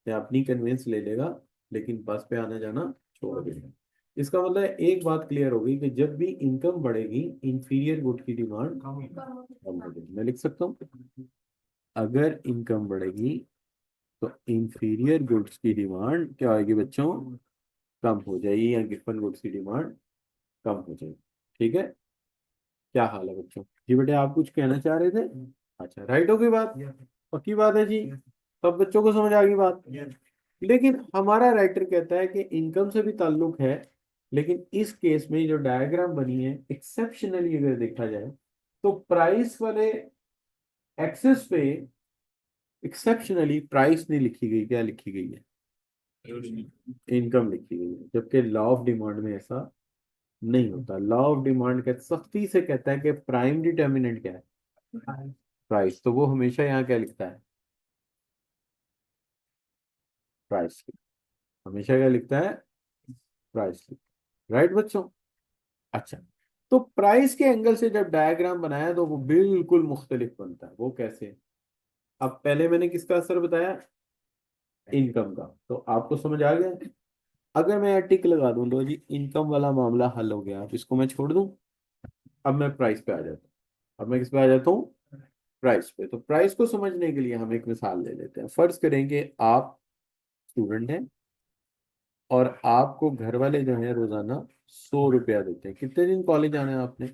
या अपनी कन्वेंस ले लेगा, लेकिन बस पे आना जाना छोड़ देगा। इसका मतलब है, एक बात क्लियर हो गई कि जब भी इनकम बढ़ेगी इंफीरियर गुड की डिमांड कम हो जाएगी। मैं लिख सकता हूँ, अगर इनकम बढ़ेगी तो इंफीरियर गुड्स की डिमांड क्या होगी बच्चों? कम हो जाएगी, या गिफन गुड्स की डिमांड कम हो जाएगी। ठीक है। क्या हाल है बच्चों? जी बेटे, आप कुछ कहना चाह रहे थे? अच्छा, राइट हो गई बात? पक्की बात है जी? सब बच्चों को समझ आ गई बात? लेकिन हमारा राइटर कहता है कि इनकम से भी ताल्लुक है, लेकिन इस केस में जो डायग्राम बनी है, एक्सेप्शनली अगर देखा जाए तो प्राइस वाले एक्सेस पे एक्सेप्शनली प्राइस नहीं लिखी गई। क्या लिखी गई है? इनकम लिखी गई है। जबकि लॉ ऑफ डिमांड में ऐसा नहीं होता। लॉ ऑफ डिमांड का सख्ती से कहता है कि प्राइम डिटर्मिनेंट क्या है? प्राइस। तो वो हमेशा यहाँ क्या लिखता है? प्राइस। हमेशा क्या लिखता है? प्राइस। राइट बच्चों? अच्छा, तो प्राइस के एंगल से जब डायग्राम बनाया तो वो बिल्कुल मुख्तलिफ बनता है। वो कैसे? अब पहले मैंने किसका असर बताया? इनकम का। तो आपको समझ आ गया? अगर मैं टिक लगा दूं तो जी इनकम वाला मामला हल हो गया, अब इसको मैं छोड़ दूं। अब मैं प्राइस पे आ जाता हूँ। अब मैं किस पे आ जाता हूँ? प्राइस पे। तो प्राइस को समझने के लिए हम एक मिसाल ले लेते हैं। फर्ज करेंगे आप स्टूडेंट हैं और आपको घर वाले जो है रोजाना 100 रुपया देते हैं। कितने दिन कॉलेज आना है आपने?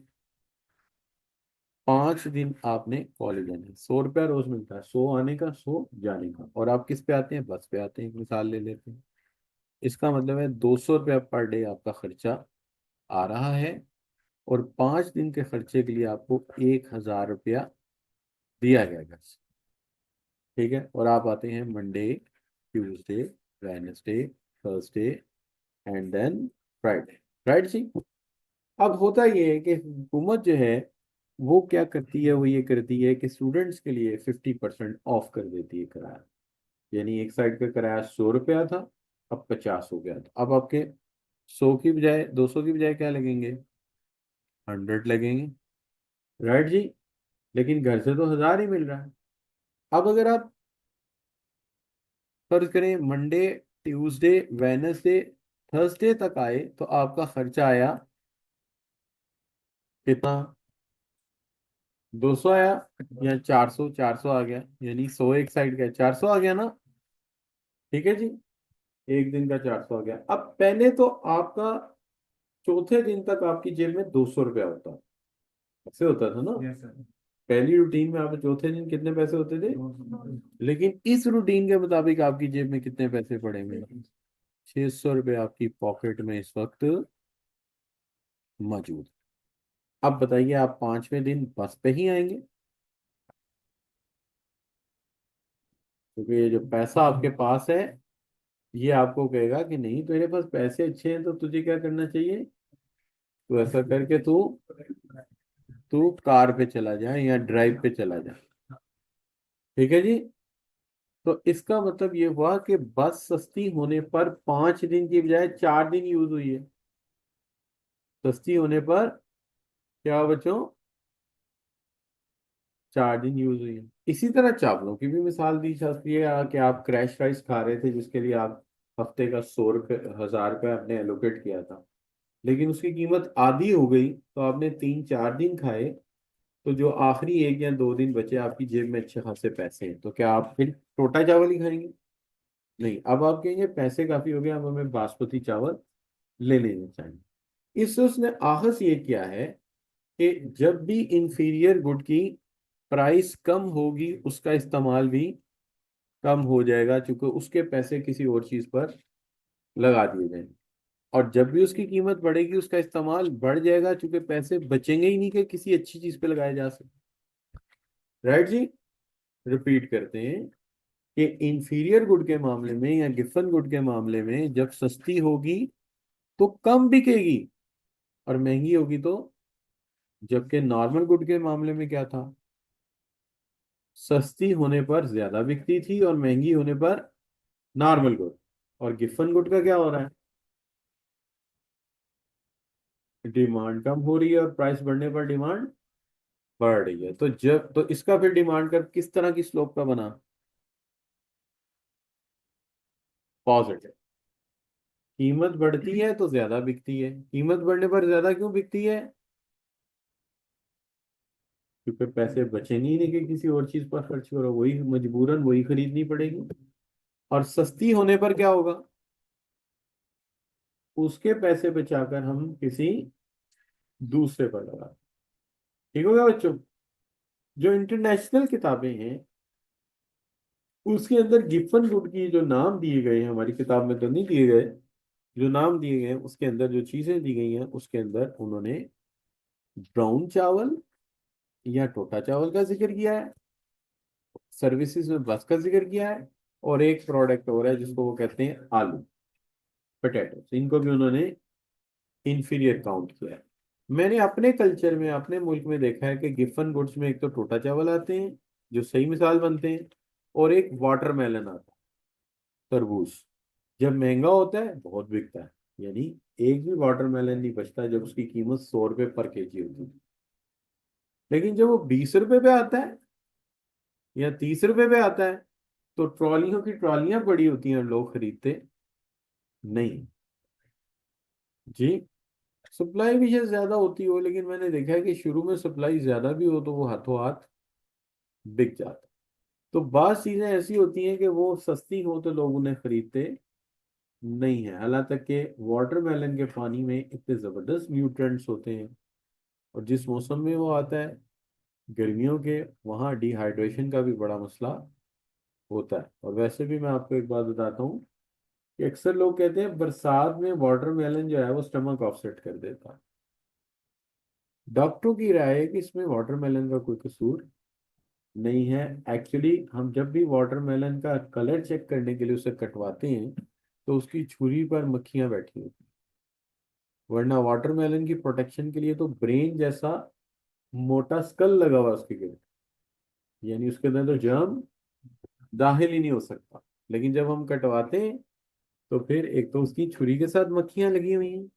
5 दिन आपने कॉलेज आना है। 100 रुपया रोज मिलता है, 100 आने का, 100 जाने का। और आप किस पे आते हैं? बस पे आते हैं। एक मिसाल ले लेते हैं। इसका मतलब है 200 रुपया पर डे आपका खर्चा आ रहा है, और 5 दिन के खर्चे के लिए आपको 1,000 रुपया दिया गया घर से। ठीक है। और आप आते हैं Monday, Tuesday, Wednesday, Thursday and then Friday. Right जी? अब होता ये है कि हुकूमत जो है वो क्या करती है, वो ये करती है कि स्टूडेंट्स के लिए 50% ऑफ कर देती है किराया। यानी एक साइड का किराया 100 रुपया था, अब 50 हो गया, तो अब आपके 100 की बजाय 200 की बजाय क्या लगेंगे, 100 लगेंगे, राइट जी। लेकिन घर से तो 1000 ही मिल रहा है। अब अगर आप फर्ज करें मंडे, ट्यूसडे, वेनसडे, थर्सडे तक आए तो आपका खर्चा आया कितना, 200 आया, या 400, 400 आ गया, यानी 100 एक साइड का 400 आ गया ना। ठीक है जी, एक दिन का 400 आ गया। अब पहले तो आपका चौथे दिन तक आपकी जेब में 200 रुपया होता, ऐसे होता था ना। Yes sir. पहली रूटीन में आप चौथे दिन कितने पैसे होते थे, लेकिन इस रूटीन के मुताबिक आपकी जेब में कितने पैसे पड़ेंगे, 600 रुपये आपकी पॉकेट में इस वक्त मौजूद। अब बताइए आप 5वें दिन बस पे ही आएंगे, क्योंकि ये जो पैसा आपके पास है ये आपको कहेगा कि नहीं तेरे पास पैसे अच्छे हैं, तो तुझे क्या करना चाहिए, तो ऐसा करके तू तू कार पे चला जा या ड्राइव पे चला जा। ठीक है जी। तो इसका मतलब ये हुआ कि बस सस्ती होने पर 5 दिन की बजाय 4 दिन यूज हुई है। सस्ती होने पर क्या हुआ बच्चों, 4 दिन यूज हुई है। इसी तरह चावलों की भी मिसाल दी जा सकती है कि आप क्रैश राइस खा रहे थे जिसके लिए आप हफ्ते का 100 रुपये, 1000 रुपये आपने एलोकेट किया था, लेकिन उसकी कीमत आधी हो गई तो आपने 3-4 दिन खाए, तो जो आखिरी 1 या 2 दिन बचे आपकी जेब में अच्छे खासे पैसे हैं, तो क्या आप फिर टोटा चावल ही खाएंगे, नहीं। अब आप कहेंगे पैसे काफी हो गए, अब हमें बासमती चावल ले लेने चाहिए। इससे उसने आहस ये किया है कि जब भी इंफीरियर गुड की प्राइस कम होगी उसका इस्तेमाल भी कम हो जाएगा, क्योंकि उसके पैसे किसी और चीज पर लगा दिए जाएंगे। और जब भी उसकी कीमत बढ़ेगी उसका इस्तेमाल बढ़ जाएगा, क्योंकि पैसे बचेंगे ही नहीं कि किसी अच्छी चीज पे लगाए जा सके। राइट जी। रिपीट करते हैं कि इंफीरियर गुड के मामले में या गिफन गुड के मामले में जब सस्ती होगी तो कम बिकेगी, और महंगी होगी तो, जबकि नॉर्मल गुड के मामले में क्या था, सस्ती होने पर ज्यादा बिकती थी और महंगी होने पर नॉर्मल गुड। और गिफन गुड का क्या हो रहा है, डिमांड कम हो रही है और प्राइस बढ़ने पर डिमांड बढ़ रही है। तो जब तो इसका फिर डिमांड कर किस तरह की स्लोप का बना, पॉजिटिव। कीमत बढ़ती है तो ज्यादा बिकती है, कीमत बढ़ने पर ज्यादा क्यों बिकती है, क्योंकि पैसे बचेंगे ही नहीं कि किसी और चीज पर खर्च करो, वही मजबूरन वही खरीदनी पड़ेगी। और सस्ती होने पर क्या होगा, उसके पैसे बचाकर हम किसी दूसरे पर लगा। ठीक हो गया बच्चों। जो इंटरनेशनल किताबें हैं उसके अंदर गिफन गुड की जो नाम दिए गए हैं, हमारी किताब में तो नहीं दिए गए, जो नाम दिए गए हैं उसके अंदर जो चीजें दी गई हैं उसके अंदर उन्होंने ब्राउन चावल या टोटा चावल का जिक्र किया है, सर्विसेज में बस का जिक्र किया है, और एक प्रोडक्ट और है जिसको वो कहते हैं आलू, पोटैटो, इनको भी उन्होंने इंफीरियर काउंट किया है। मैंने अपने कल्चर में अपने मुल्क में देखा है कि गिफन गुड्स में एक तो टोटा चावल आते हैं जो सही मिसाल बनते हैं, और एक वाटरमेलन आता है, तरबूज। जब महंगा होता है बहुत बिकता है, यानी एक भी वाटरमेलन नहीं बचता जब उसकी कीमत 100 रुपये पर केजी होती है। लेकिन जब वो 20 रुपए पे आता है या 30 रुपए पे आता है तो ट्रॉलियों की ट्रॉलियां पड़ी होती हैं, लोग खरीदते नहीं जी। सप्लाई भी शायद ज्यादा होती हो, लेकिन मैंने देखा है कि शुरू में सप्लाई ज्यादा भी हो तो वो हाथों हाथ बिक जाता है। तो बात चीजें ऐसी होती हैं कि वो सस्ती हो तो लोग उन्हें खरीदते नहीं है, हालांकि कि वाटरमेलन के पानी में इतने जबरदस्त न्यूट्रिएंट्स होते हैं, और जिस मौसम में वो आता है गर्मियों के, वहाँ डिहाइड्रेशन का भी बड़ा मसला होता है। और वैसे भी मैं आपको एक बात बताता हूँ कि अक्सर लोग कहते हैं बरसात में वाटरमेलन जो है वो स्टमक ऑफसेट कर देता है। डॉक्टरों की राय है कि इसमें वाटरमेलन का कोई कसूर नहीं है। एक्चुअली हम जब भी वाटरमेलन का कलर चेक करने के लिए उसे कटवाते हैं तो उसकी छुरी पर मक्खियां बैठी होती हैं, वरना वाटरमेलन की प्रोटेक्शन के लिए तो ब्रेन जैसा मोटा स्कल लगा हुआ है उसके गिर्द, यानी उसके अंदर तो जर्म दाखिल ही नहीं हो सकता। लेकिन जब हम कटवाते हैं तो फिर एक तो उसकी छुरी के साथ मक्खियां लगी हुई हैं,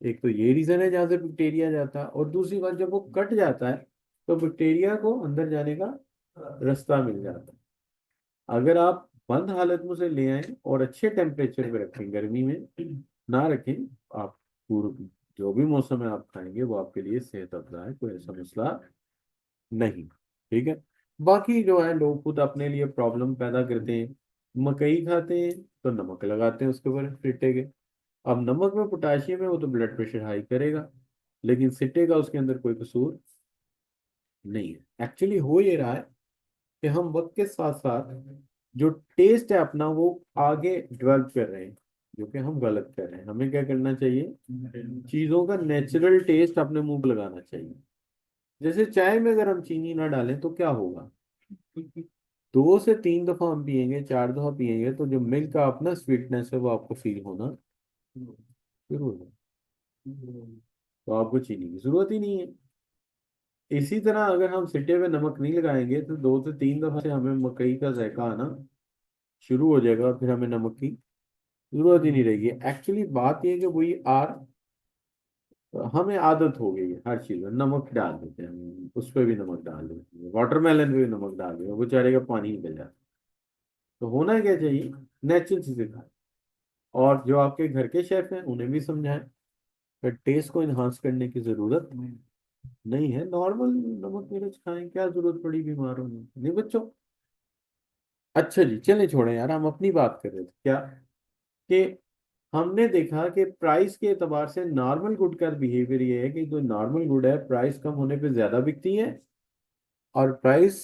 एक तो ये रीजन है जहाँ से बैक्टीरिया जाता है, और दूसरी बात जब वो कट जाता है तो बैक्टीरिया को अंदर जाने का रास्ता मिल जाता है। अगर आप बंद हालत में उसे ले आए और अच्छे टेम्परेचर पे रखें, गर्मी में ना रखें, आप पूर्व जो भी मौसम में आप खाएंगे वो आपके लिए सेहत अफजा है, कोई ऐसा मसला नहीं। ठीक है। बाकी जो है लोग खुद अपने लिए प्रॉब्लम पैदा करते हैं। मकई खाते हैं तो नमक लगाते हैं उसके ऊपर सिट्टे के। अब नमक में पोटाशियम है, वो तो ब्लड प्रेशर हाई करेगा, लेकिन सिट्टे का उसके अंदर कोई कसूर नहीं है। एक्चुअली हो ये रहा है कि हम वक्त के साथ साथ जो टेस्ट है अपना वो आगे डेवलप कर रहे हैं, जो कि हम गलत कर रहे हैं। हमें क्या करना चाहिए, चीजों का नेचुरल टेस्ट अपने मुंह पे लगाना चाहिए। जैसे चाय में अगर हम चीनी ना डालें तो क्या होगा, 2 से 3 दफा हम पियेंगे, 4 दफा पियेंगे तो जो मिल्क का अपना स्वीटनेस है वो आपको फील होना शुरू हो जाए, तो आपको चीनी की जरूरत ही नहीं है। इसी तरह अगर हम सिट्टे पे नमक नहीं लगाएंगे तो 2 से 3 दफा से हमें मकई का जायका आना शुरू हो जाएगा, फिर हमें नमक की जरूरत ही नहीं रहेगी। एक्चुअली बात यह है कि वही आर हमें आदत हो गई है, हर चीज में नमक डाल देते हैं हम, उस पर भी नमक डाल देते हैं, वाटरमेलन पे भी नमक डाल देते हैं, बेचारे का पानी निकल जाता है। तो होना क्या चाहिए, नेचुरल चीजें खाएं। और जो आपके घर के शेफ हैं उन्हें भी समझाएं कि टेस्ट को इन्हांस करने की जरूरत नहीं है, नॉर्मल नमक मिर्च खाएं, क्या जरूरत पड़ी बीमार होने की? नहीं बच्चों। अच्छा जी, चलें छोड़ें यार, हम अपनी बात कर रहे थे क्या, कि हमने देखा कि प्राइस के एतबार से नॉर्मल गुड का बिहेवियर ये है कि जो नॉर्मल गुड है प्राइस कम होने पे ज्यादा बिकती है, और प्राइस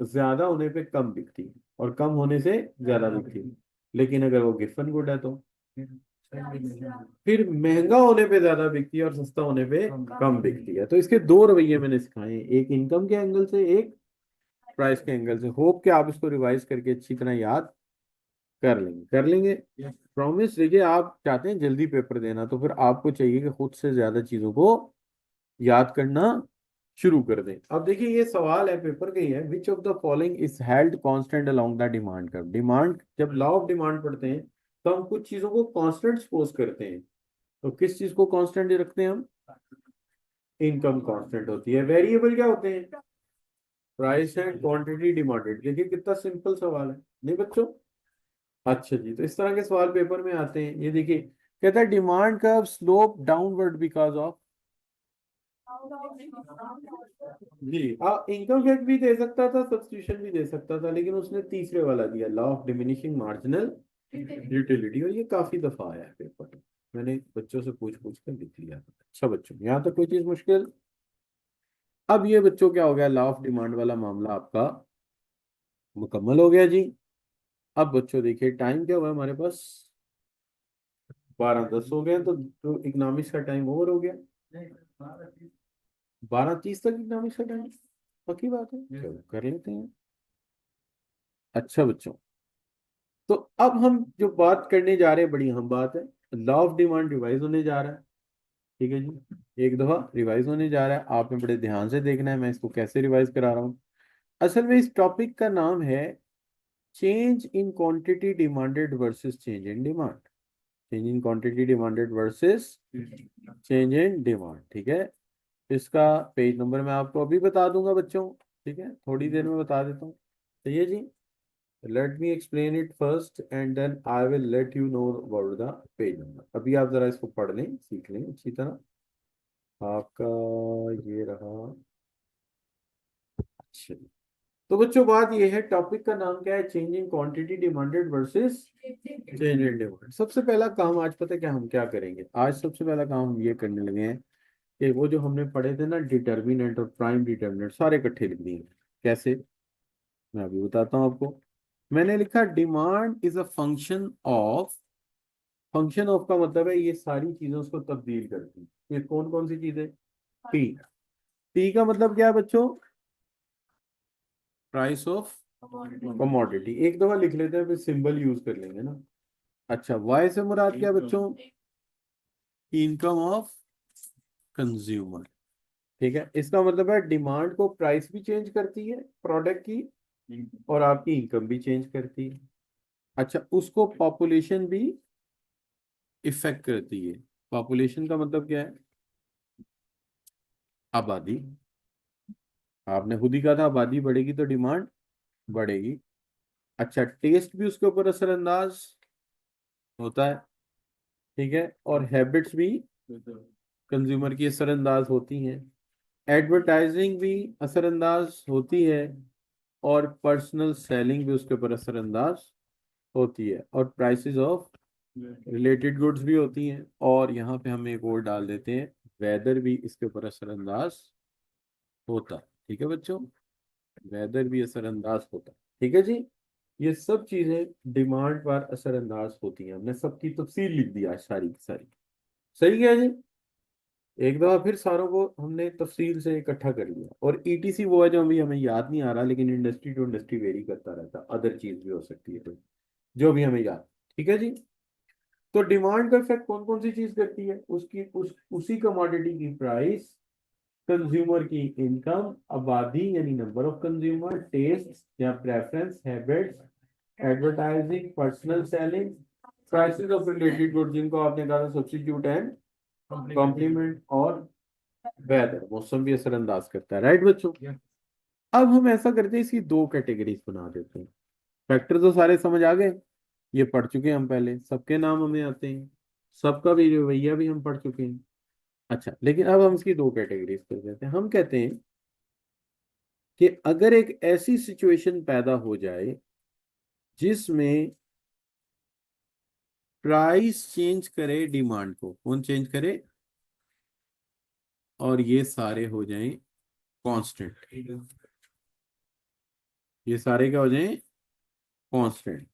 ज्यादा होने पे कम बिकती है, और कम होने से ज्यादा बिकती है। लेकिन अगर वो गिफन गुड है तो फिर महंगा होने पे ज्यादा बिकती है और सस्ता होने पे कम बिकती है। तो इसके दो रवैये मैंने सिखाए हैं, एक इनकम के एंगल से, एक प्राइस के एंगल से। होप कि आप इसको रिवाइज करके अच्छी तरह याद कर लेंगे, कर लेंगे। प्रॉमिस। देखिए आप चाहते हैं जल्दी पेपर देना, तो फिर आपको चाहिए कि खुद से ज्यादा चीजों को याद करना शुरू कर दें। अब देखिए ये सवाल है, पेपर का ही है, which of the following is held constant along the demand curve. Demand, जब लॉ ऑफ डिमांड पढ़ते हैं तो हम कुछ चीजों को कांस्टेंट सपोज करते हैं। तो किस चीज को कांस्टेंट रखते हैं हम, इनकम कांस्टेंट होती है। वेरिएबल क्या होते हैं, प्राइस एंड क्वांटिटी डिमांडेड। देखिए कितना सिंपल सवाल है, नहीं बच्चों। अच्छा जी, तो इस तरह के सवाल पेपर में आते हैं। ये देखिए, कहता है demand curve slope downward because of. जी, इनकम फैक्ट भी दे सकता था, सब्स्टिट्यूशन भी दे सकता था, लेकिन उसने तीसरे वाला दिया, law of diminishing marginal utility, और ये काफी दफा आया है पेपर में। मैंने बच्चों से पूछ पूछ कर लिख लिया था। अच्छा बच्चों, यहाँ तक कोई चीज मुश्किल। अब ये बच्चों क्या हो गया, लॉ ऑफ डिमांड वाला मामला आपका मुकम्मल हो गया जी। अब बच्चों देखिए टाइम क्या हुआ हमारे पास, 12:10 हो गए, तो इकोनॉमिक्स का टाइम ओवर हो गया। 12:30 तक इकोनॉमिक्स का टाइम, पक्की बात है, चलो कर लेते हैं। अच्छा बच्चों, तो अब हम जो बात करने जा रहे हैं बड़ी अहम बात है, लॉ ऑफ डिमांड रिवाइज होने जा रहा है। ठीक है जी, एक दफा रिवाइज होने जा रहा है, आपने बड़े ध्यान से देखना है मैं इसको कैसे रिवाइज करा रहा हूँ। असल में इस टॉपिक का नाम है change in quantity demanded versus change in demand. Change in quantity demanded versus change in demand. ठीक है। इसका पेज नंबर मैं आपको अभी बता दूंगा बच्चों, ठीक है, थोड़ी देर में बता देता हूँ। सही है जी। Let me explain it first and then I will let you know about the page number. अभी आप जरा इसको पढ़ लें, सीख लें अच्छी तरह। आपका ये रहा। अच्छा, तो बच्चों बात ये है, टॉपिक का नाम क्या है, change in quantity demanded versus change in demand. सबसे पहला काम आज पता है क्या हम क्या करेंगे, आज सबसे पहला काम हम ये करने लगे हैं कि वो जो हमने पढ़े थे ना डिटर्मिनेंट और प्राइम डिटर्मिनेंट, सारे इकट्ठे लिख दिए। कैसे, मैं अभी बताता हूँ आपको। मैंने लिखा demand is a function of, function of का मतलब है ये सारी चीजें उसको तब्दील करती हैं। ये कौन कौन सी चीजें, टी। टी का मतलब क्या है बच्चों, प्राइस ऑफ कमोडिटी। एक दफा लिख लेते हैं फिर सिंबल यूज कर लेंगे ना। अच्छा, वाई से मुराद क्या बच्चों, इनकम ऑफ कंज्यूमर। ठीक है, इसका मतलब है डिमांड को प्राइस भी चेंज करती है प्रोडक्ट की, और आपकी इनकम भी चेंज करती है। अच्छा, उसको पॉपुलेशन भी इफेक्ट करती है। पॉपुलेशन का मतलब क्या है? आबादी। आपने खुद ही कहा था आबादी बढ़ेगी तो डिमांड बढ़ेगी। अच्छा, टेस्ट भी उसके ऊपर असरअंदाज होता है। ठीक है, और हैबिट्स भी कंज्यूमर की असरअंदाज होती हैं। एडवर्टाइजिंग भी असरअंदाज होती है, और पर्सनल सेलिंग भी उसके ऊपर असरअंदाज होती है, और प्राइसेस ऑफ रिलेटेड गुड्स भी होती हैं। और यहाँ पे हम एक और डाल देते हैं, वेदर भी इसके ऊपर असरअंदाज होता है। ठीक है बच्चों, वेदर भी असरअंदाज होता है। ठीक है जी, ये सब चीजें डिमांड पर असरअंदाज होती हैं। हमने सबकी तफसील लिख दी आज सारी की सारी। सही है जी। एक दफा फिर सारों को हमने तफसील से इकट्ठा कर लिया। और ईटीसी वो है जो अभी हमें याद नहीं आ रहा, लेकिन इंडस्ट्री टू इंडस्ट्री वेरी करता रहता, अदर चीज भी हो सकती है, तो जो भी हमें याद। ठीक है जी। तो डिमांड का इफेक्ट कौन कौन सी चीज करती है? उसकी उसी कमोडिटी की प्राइस, कंज्यूमर की इनकम, आबादी यानी नंबर ऑफ कंज्यूमर, टेस्ट या preference, habits, advertising, personal selling, prices of related goods जिनको आपने कहा था सब्स्टिट्यूट एंड कॉम्प्लीमेंट, और वेदर, मौसम भी असरअंदाज करता है। राइट बच्चों? अब हम ऐसा करते हैं, इसकी दो कैटेगरीज बना देते हैं। फैक्टर तो सारे समझ आ गए, ये पढ़ चुके हैं हम पहले, सबके नाम हमें आते हैं, सबका भी रवैया भी हम पढ़ चुके हैं। अच्छा, लेकिन अब हम इसकी दो कैटेगरीज कर देते हैं। हम कहते हैं कि अगर एक ऐसी सिचुएशन पैदा हो जाए जिसमें प्राइस चेंज करे डिमांड को, कौन चेंज करे, और ये सारे हो जाएं कांस्टेंट, ये सारे क्या हो जाएं, कांस्टेंट।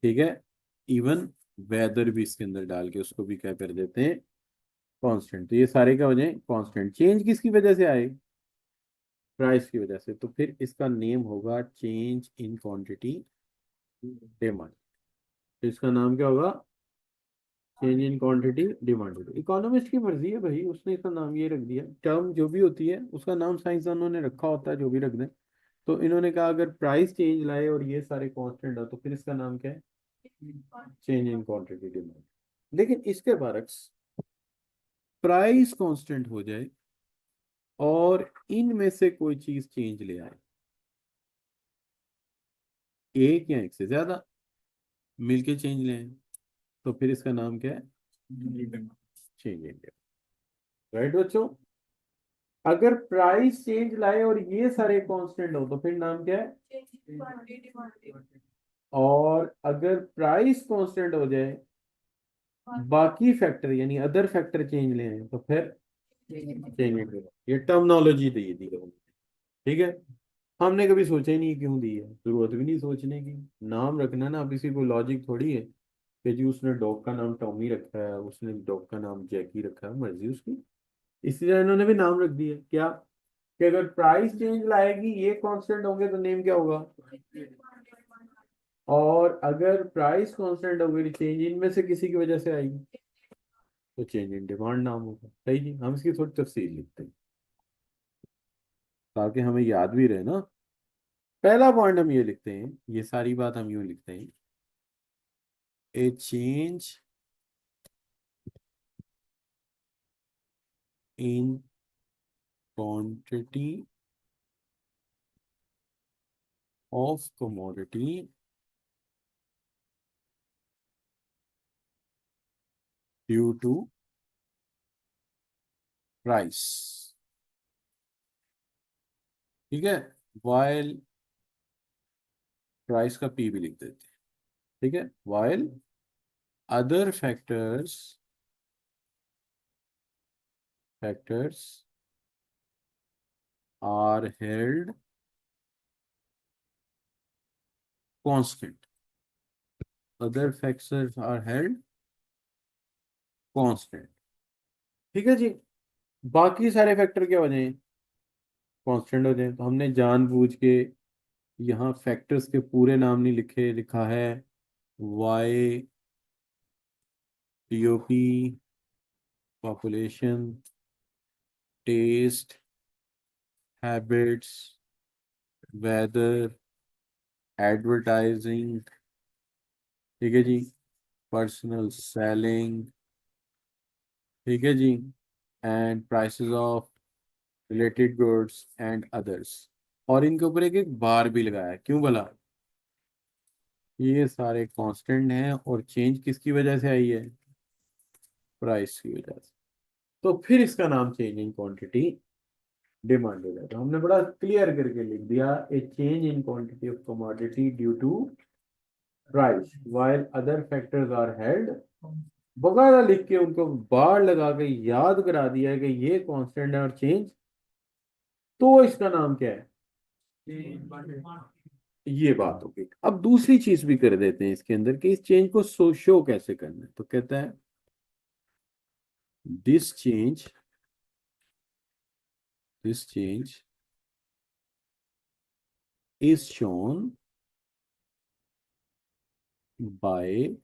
ठीक है, इवन वेदर भी इसके अंदर डाल के उसको भी क्या कर देते हैं, कांस्टेंट। तो ये सारे क्या हो जाएं, कांस्टेंट। चेंज किसकी वजह से आए, प्राइस की वजह से, तो फिर इसका नेम होगा चेंज इन क्वांटिटी डिमांड। तो इसका नाम क्या होगा, change in quantity demand. Economist की मर्जी है भाई, उसने इसका नाम ये रख दिया। टर्म जो भी होती है उसका नाम साइंसदानों ने रखा होता है, जो भी रख दें। तो इन्होंने कहा अगर प्राइस चेंज लाए और ये सारे कांस्टेंट हो तो फिर इसका नाम क्या है, चेंज इन क्वांटिटी डिमांड। लेकिन इसके बरक्स प्राइस कांस्टेंट हो जाए और इनमें से कोई चीज चेंज ले आए, एक या एक से ज्यादा मिलके चेंज ले आए, तो फिर इसका नाम क्या है, चेंज इन। राइट बच्चों? अगर प्राइस चेंज लाए और ये सारे कांस्टेंट हो तो फिर नाम क्या है, और अगर प्राइस कांस्टेंट हो जाए, बाकी फैक्टर यानी अदर फैक्टर चेंज ले आए, तो फिर चेंज इन। ये टर्मिनोलॉजी दी दी है। ठीक है, हमने कभी सोचा ही नहीं क्यों दी है, जरूरत भी नहीं सोचने की। नाम रखना ना, अब इसी को लॉजिक थोड़ी है कि जी उसने डॉग का नाम टॉमी रखा है, उसने डॉग का नाम जैकी रखा है, मर्जी उसकी। इसलिए इन्होंने भी नाम रख दिया क्या, कि अगर प्राइस चेंज लाएगी ये कांस्टेंट होंगे तो नेम क्या होगा, और अगर प्राइस कांस्टेंट होगी चेंज इनमें से किसी की वजह से आएगी तो चेंज इन डिमांड नाम होगा। सही जी, हम इसकी थोड़ी तफसील लिखते हैं ताकि हमें याद भी रहे ना। पहला पॉइंट हम ये लिखते हैं, ये सारी बात हम यूं लिखते हैं, a change in quantity of commodity due to price. ठीक है, वाइल, प्राइस का पी भी लिख देते हैं। ठीक है, while other factors are held constant, other factors are held constant। ठीक है जी, बाकी सारे फैक्टर क्या हो जाए, कांस्टेंट हो जाए। तो हमने जानबूझ के यहाँ फैक्टर्स के पूरे नाम नहीं लिखे, लिखा है Y, TOP, population, taste, habits, weather, advertising, ठीक है जी, पर्सनल सेलिंग, ठीक है जी, and prices of related goods and others. और इनके ऊपर एक एक बार भी लगाया है, क्यों भला? ये सारे कांस्टेंट हैं और चेंज किसकी वजह से आई है? प्राइस की वजह से। तो फिर इसका नाम चेंज इन क्वांटिटी डिमांडेड है। तो हमने बड़ा क्लियर करके लिख दिया, a change in quantity of commodity due to price while other factors are held. बगाड़ा लिख के उनको बार लगा के याद करा दिया है कि ये कांस्टेंट है और चेंज, तो इसका नाम क्या है? ये बात होगी। अब दूसरी चीज भी कर देते हैं इसके अंदर कि इस चेंज को शो कैसे करना है। तो कहता है this change, this change is shown by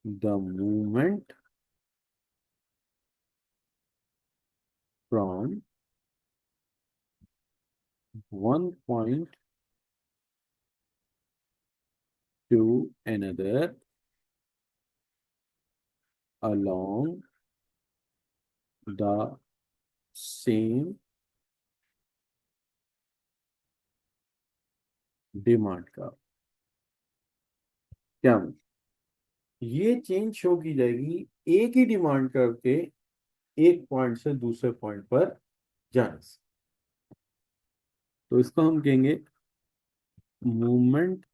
the movement from one point to another along the same demand का। क्या मतलब? ये चेंज शो की जाएगी एक ही डिमांड करके एक पॉइंट से दूसरे पॉइंट पर जाने से। तो इसको हम कहेंगे मूवमेंट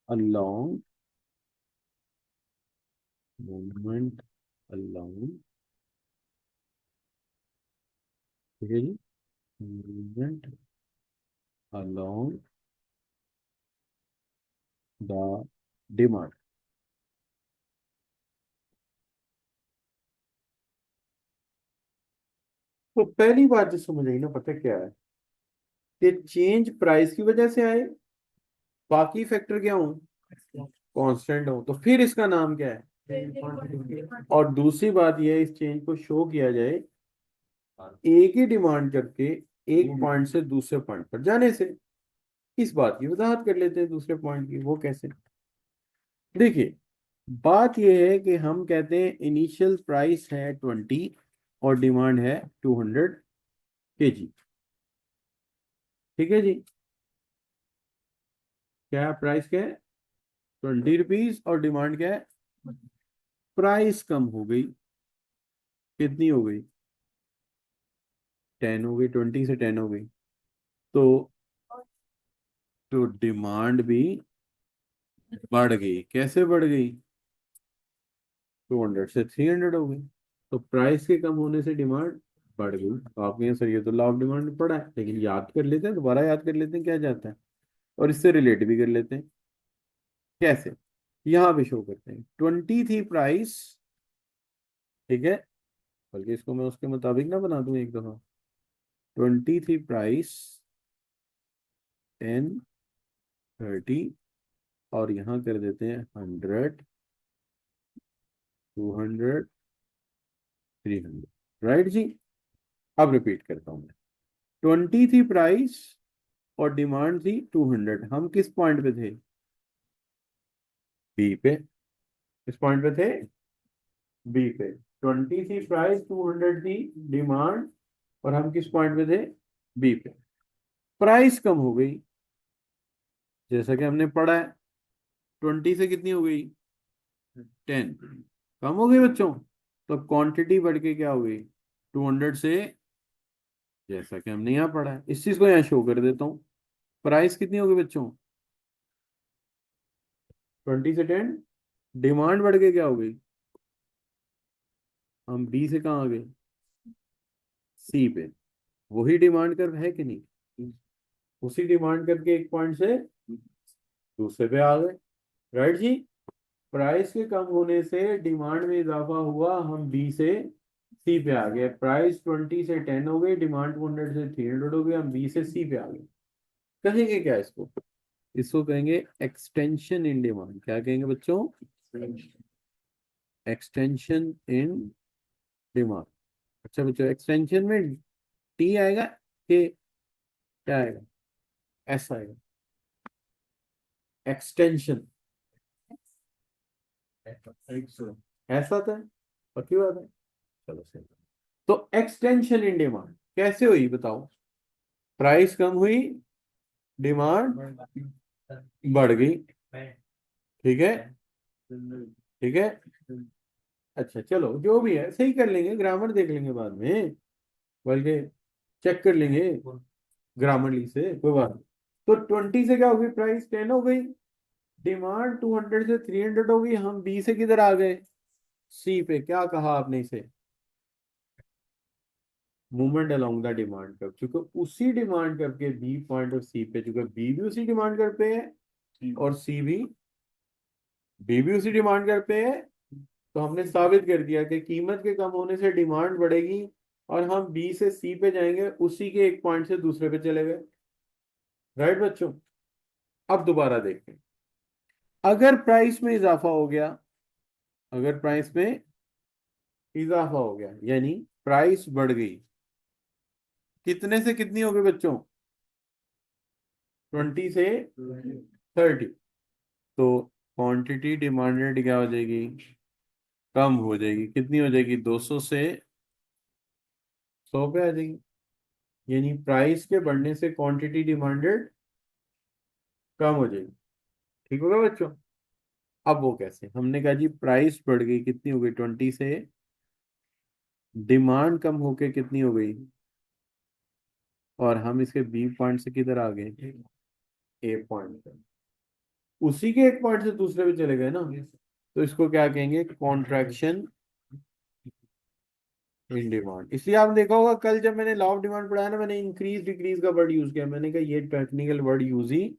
along, मूवमेंट along, ठीक है जी, मूवमेंट along the demand। तो पहली बात जो समझ आई ना, पता क्या है? कि चेंज प्राइस की वजह से आए, बाकी फैक्टर क्या हो? कांस्टेंट हो। तो फिर इसका नाम क्या है? और दूसरी बात यह है, इस चेंज को शो किया जाए एक ही डिमांड करके एक पॉइंट से दूसरे पॉइंट पर जाने से। इस बात की वजाहत कर लेते हैं दूसरे पॉइंट की, वो कैसे? देखिए, बात यह है कि हम कहते हैं इनिशियल प्राइस है 20 और डिमांड है 200 kg। ठीक है जी, क्या प्राइस क्या है? 20 रुपीज और डिमांड क्या है? प्राइस कम हो गई, कितनी हो गई? 10 हो गई, 20 से 10 हो गई। तो डिमांड भी बढ़ गई। कैसे बढ़ गई? 200 से 300 हो गई। तो प्राइस के कम होने से डिमांड बढ़ गई। तो आपके यहाँ सर ये तो लॉ ऑफ डिमांड में पड़ा है, लेकिन याद कर लेते हैं, दोबारा याद कर लेते हैं क्या जाता है, और इससे रिलेट भी कर लेते हैं। कैसे? यहाँ पे शो करते हैं 20 थी प्राइस, ठीक है, बल्कि इसको मैं उसके मुताबिक ना बना दूं एक दफा। 20 थी प्राइस, 10, 30, और यहाँ कर देते हैं 100, 200, 300। राइट जी। अब रिपीट करता हूँ मैं। 20 थी प्राइस और डिमांड थी 200। हम किस पॉइंट पे थे? बी पे। किस पॉइंट पे थे? बी पे। 20 थी प्राइस, 200 थी डिमांड, और हम किस पॉइंट पे थे? बी पे। प्राइस कम हो गई, जैसा कि हमने पढ़ा है। 20 से कितनी हो गई? 10। कम हो गई बच्चों। तो क्वांटिटी बढ़ के क्या हो गई? 200 से, जैसा कि हमने यहाँ पढ़ा है, इस चीज को यहाँ शो कर देता हूँ। प्राइस कितनी हो गई बच्चों? 20 से 10। डिमांड बढ़ के क्या हो गई? हम बी से कहाँ आ गए? सी पे। वही डिमांड कर है कि नहीं? उसी डिमांड करके एक पॉइंट से दूसरे पे आ गए। राइट जी। प्राइस के कम होने से डिमांड में इजाफा हुआ, हम बी से सी पे आ गए। प्राइस 20 से 10 हो गई, डिमांड 200 से 300 हो गई, हम बी से सी पे आ गए। कहेंगे क्या इसको? इसको कहेंगे एक्सटेंशन इन डिमांड। क्या कहेंगे बच्चों? Extension in demand. अच्छा बच्चों, एक्सटेंशन में टी आएगा कि क्या आएगा? एस आएगा। एक्सटेंशन, ऐसा था, पक्की बात है। चलो सही। तो एक्सटेंशन इन डिमांड कैसे हुई बताओ? प्राइस कम हुई, डिमांड बढ़ गई। ठीक है, ठीक है। अच्छा चलो, जो भी है सही कर लेंगे, ग्रामर देख लेंगे बाद में, बल्कि चेक कर लेंगे ग्रामरली से, कोई बात नहीं। तो 20 से क्या हो गई? प्राइस 10 हो गई। डिमांड 200 से 300 हो गई। हम बी से किधर आ गए? सी पे। क्या कहा आपने इसे? Movement along the demand curve. चूंकि उसी डिमांड कर्व के बी पॉइंट और सी पे, चूंकि बी भी उसी डिमांड कर्व पे है और सी भी, बी भी उसी डिमांड कर्व पे है, तो हमने साबित कर दिया कि कीमत के कम होने से डिमांड बढ़ेगी और हम बी से सी पे जाएंगे, उसी के एक पॉइंट से दूसरे पे चले गए। राइट बच्चों? अब दोबारा देखें, अगर प्राइस में इजाफा हो गया, अगर प्राइस में इजाफा हो गया यानी प्राइस बढ़ गई, कितने से कितनी हो गई बच्चों? 20 से 30। तो क्वांटिटी डिमांडेड क्या हो जाएगी? कम हो जाएगी। कितनी हो जाएगी? 200 से 100 पे आ जाएगी। यानी प्राइस के बढ़ने से क्वांटिटी डिमांडेड कम हो जाएगी। ठीक होगा बच्चों? अब वो कैसे? हमने कहा जी प्राइस बढ़ गई, कितनी हो गई? 20 से। डिमांड कम होके कितनी हो गई? और हम इसके बी पॉइंट से किधर आ गए? ए पॉइंट पे। उसी के एक पॉइंट से दूसरे पे चले गए ना, तो इसको क्या कहेंगे? Contraction in demand. इसलिए आपने देखा होगा कल जब मैंने लॉ ऑफ डिमांड पढ़ाया ना, मैंने इंक्रीज डिक्रीज का वर्ड यूज किया। मैंने कहा ये टेक्निकल वर्ड यूज ही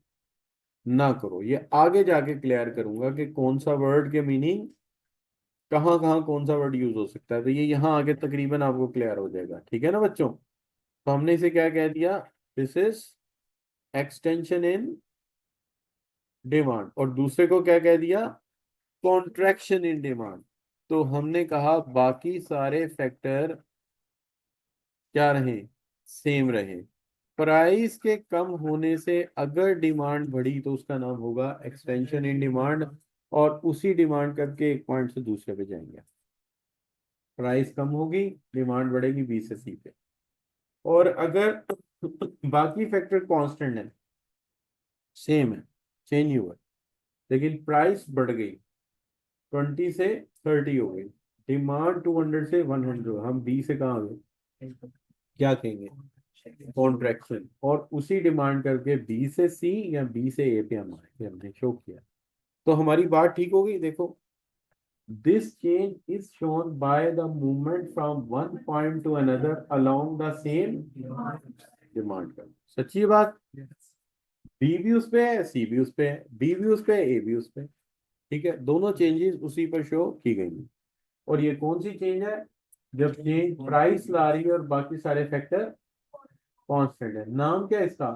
ना करो, ये आगे जाके क्लियर करूंगा कि कौन सा वर्ड के मीनिंग कहाँ कहाँ कौन सा वर्ड यूज हो सकता है। तो ये यहाँ आगे तकरीबन आपको क्लियर हो जाएगा। ठीक है ना बच्चों? तो हमने इसे क्या कह दिया? This is extension in demand. और दूसरे को क्या कह दिया? Contraction in demand. तो हमने कहा बाकी सारे फैक्टर क्या रहे? सेम रहे। प्राइस के कम होने से अगर डिमांड बढ़ी तो उसका नाम होगा एक्सटेंशन इन डिमांड, और उसी डिमांड करके एक पॉइंट से दूसरे पे जाएंगे। प्राइस कम होगी, डिमांड बढ़ेगी बी से सी पे। और अगर बाकी फैक्टर कांस्टेंट है, सेम है, चेंज ही हुआ है, लेकिन प्राइस बढ़ गई, 20 से 30 हो गई, डिमांड 200 से 100, हम बी से कहाँ गए? क्या कहेंगे? कॉन्ट्रैक्शन। और उसी डिमांड करके बी से सी या बी से ए पे हम आए, ये हमने शो किया। तो हमारी बात ठीक हो गई। देखो, this change is shown by the movement from one point two another along the same demand curve. सच्ची बात। बी भी उस पे है, सी भी उस पे है, बी भी उस पे है, ए भी उस पे है। ठीक है, दोनों चेंजेस उसी पर शो की गई हैं। और ये कौन सी चेंज है? जब चेंज प्राइस ला रही है और बाकी सारे फैक्टर कांस्टेंट है। नाम क्या है इसका?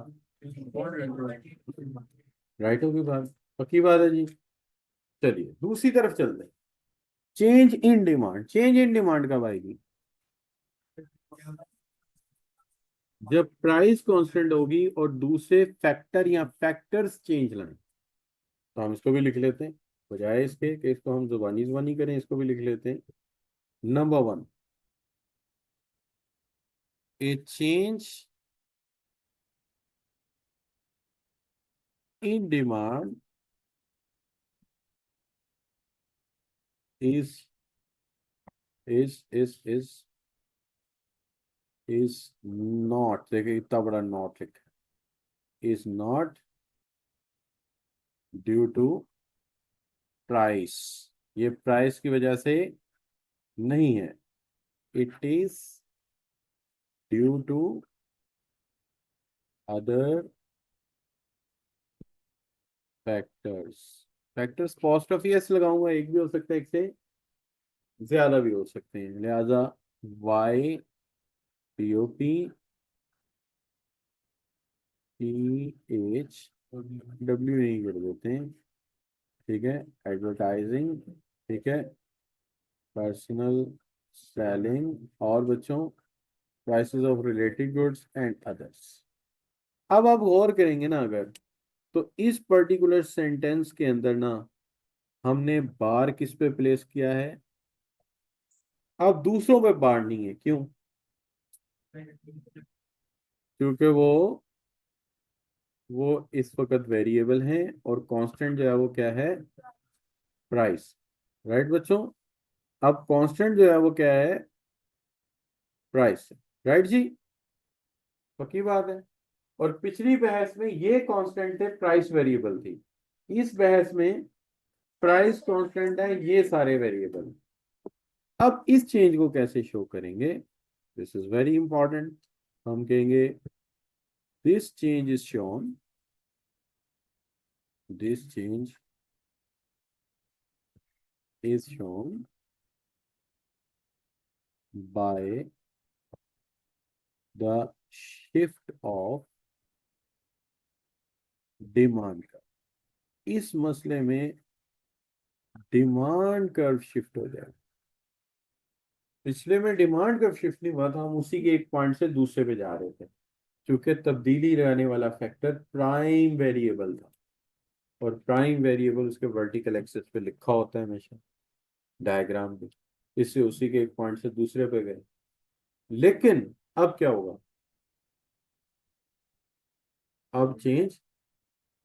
राइट होगी बात, पक्की बात है जी। चलिए दूसरी तरफ चलते हैं। Change in demand. Change in demand कब आएगी? जब प्राइस कांस्टेंट होगी और दूसरे फैक्टर या फैक्टर्स चेंज लाएं। तो हम इसको भी लिख लेते हैं, बजाय इसके कि इसको हम जुबानी जुबानी करें, इसको भी लिख लेते हैं। Number one, a change in demand is is not, देखिए इतना बड़ा नॉट लिखा, is not due to price. ये प्राइस की वजह से नहीं है, it is due to other factors. Factors cost of yes लगाऊंगा, एक भी हो सकता है, एक से ज्यादा भी हो सकते हैं, लिहाजा Y P O P T H W नहीं कर देते हैं। ठीक है, एडवर्टाइजिंग, ठीक है, पर्सनल सेलिंग, और बच्चों prices of related goods and others. अब आप गौर करेंगे ना, अगर तो इस पर्टिकुलर सेंटेंस के अंदर ना हमने बार किस पे प्लेस किया है? अब दूसरों पे बार नहीं है, क्यों? क्योंकि वो इस वक्त वेरिएबल हैं और कांस्टेंट जो है वो क्या है? प्राइस। राइट बच्चों? अब कांस्टेंट जो है वो क्या है? प्राइस। राइट जी? पक्की बात है। और पिछली बहस में ये कांस्टेंट है, प्राइस वेरिएबल थी। इस बहस में प्राइस कांस्टेंट है, ये सारे वेरिएबल। अब इस चेंज को कैसे शो करेंगे? This is very important. हम कहेंगे this change is shown, this change is shown by the shift of demand का। इस मसले में डिमांड कर्व शिफ्ट हो जाएगा। पिछले में डिमांड कर्व शिफ्ट नहीं हुआ था, हम उसी के एक पॉइंट से दूसरे पे जा रहे थे, क्योंकि तब्दीली रहने वाला फैक्टर प्राइम वेरिएबल था। और प्राइम वेरिएबल उसके वर्टिकल एक्सिस पे लिखा होता है हमेशा डायग्राम पे। इससे उसी के एक पॉइंट से दूसरे पे गए। लेकिन अब क्या होगा? अब चेंज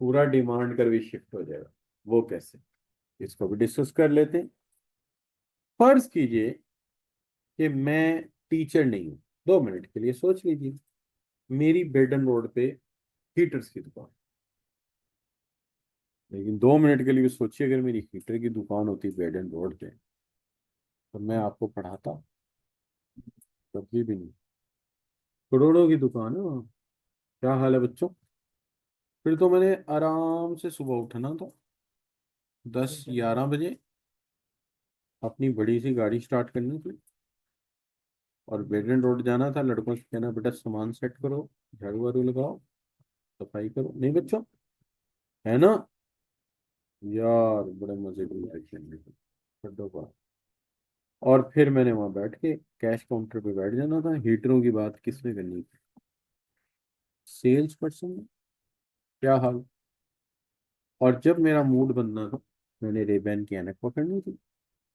पूरा डिमांड कर्व शिफ्ट हो जाएगा। वो कैसे? इसको भी डिस्कस कर लेते हैं। फर्ज कीजिए कि मैं टीचर नहीं हूं। 2 मिनट के लिए सोच लीजिए। मेरी बेडन रोड पे हीटर्स की दुकान। लेकिन 2 मिनट के लिए भी सोचिए, अगर मेरी हीटर की दुकान होती बेडन रोड पे, तो मैं आपको पढ़ाता? कभी भी नहीं। करोड़ों की दुकान है वहाँ। क्या हाल है बच्चों? फिर तो मैंने आराम से सुबह उठना था, 10-11 बजे, अपनी बड़ी सी गाड़ी स्टार्ट करनी थी और बेडन रोड जाना था। लड़कों से कहना बेटा सामान सेट करो, झाड़ू वाड़ू लगाओ, सफाई करो। नहीं बच्चों, है ना? यार बड़े मजे की लाइफ है खड्डों का। और फिर मैंने वहां बैठ के कैश काउंटर पे बैठ जाना था। हीटरों की बात किसने करनी थी? सेल्स पर्सन ने। क्या हाल? और जब मेरा मूड बनना था, मैंने रेबैन की ऐनक पकड़नी थी,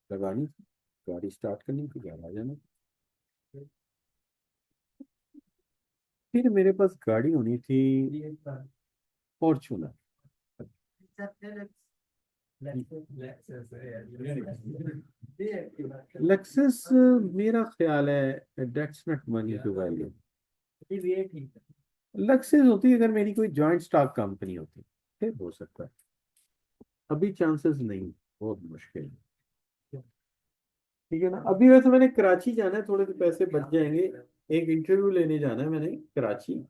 लगानी थी, गाड़ी स्टार्ट करनी थी, घर आ जाना था। फिर मेरे पास गाड़ी होनी थी फॉर्चूनर। लेक्सस, मेरा ख्याल है that's not money to value. Lexus होती अगर मेरी कोई जॉइंट स्टॉक कंपनी होती, फिर हो सकता है। अभी चांसेस नहीं, बहुत मुश्किल है। ठीक है ना? अभी वैसे मैंने कराची जाना है, थोड़े से पैसे बच जाएंगे। एक इंटरव्यू लेने जाना है मैंने कराची।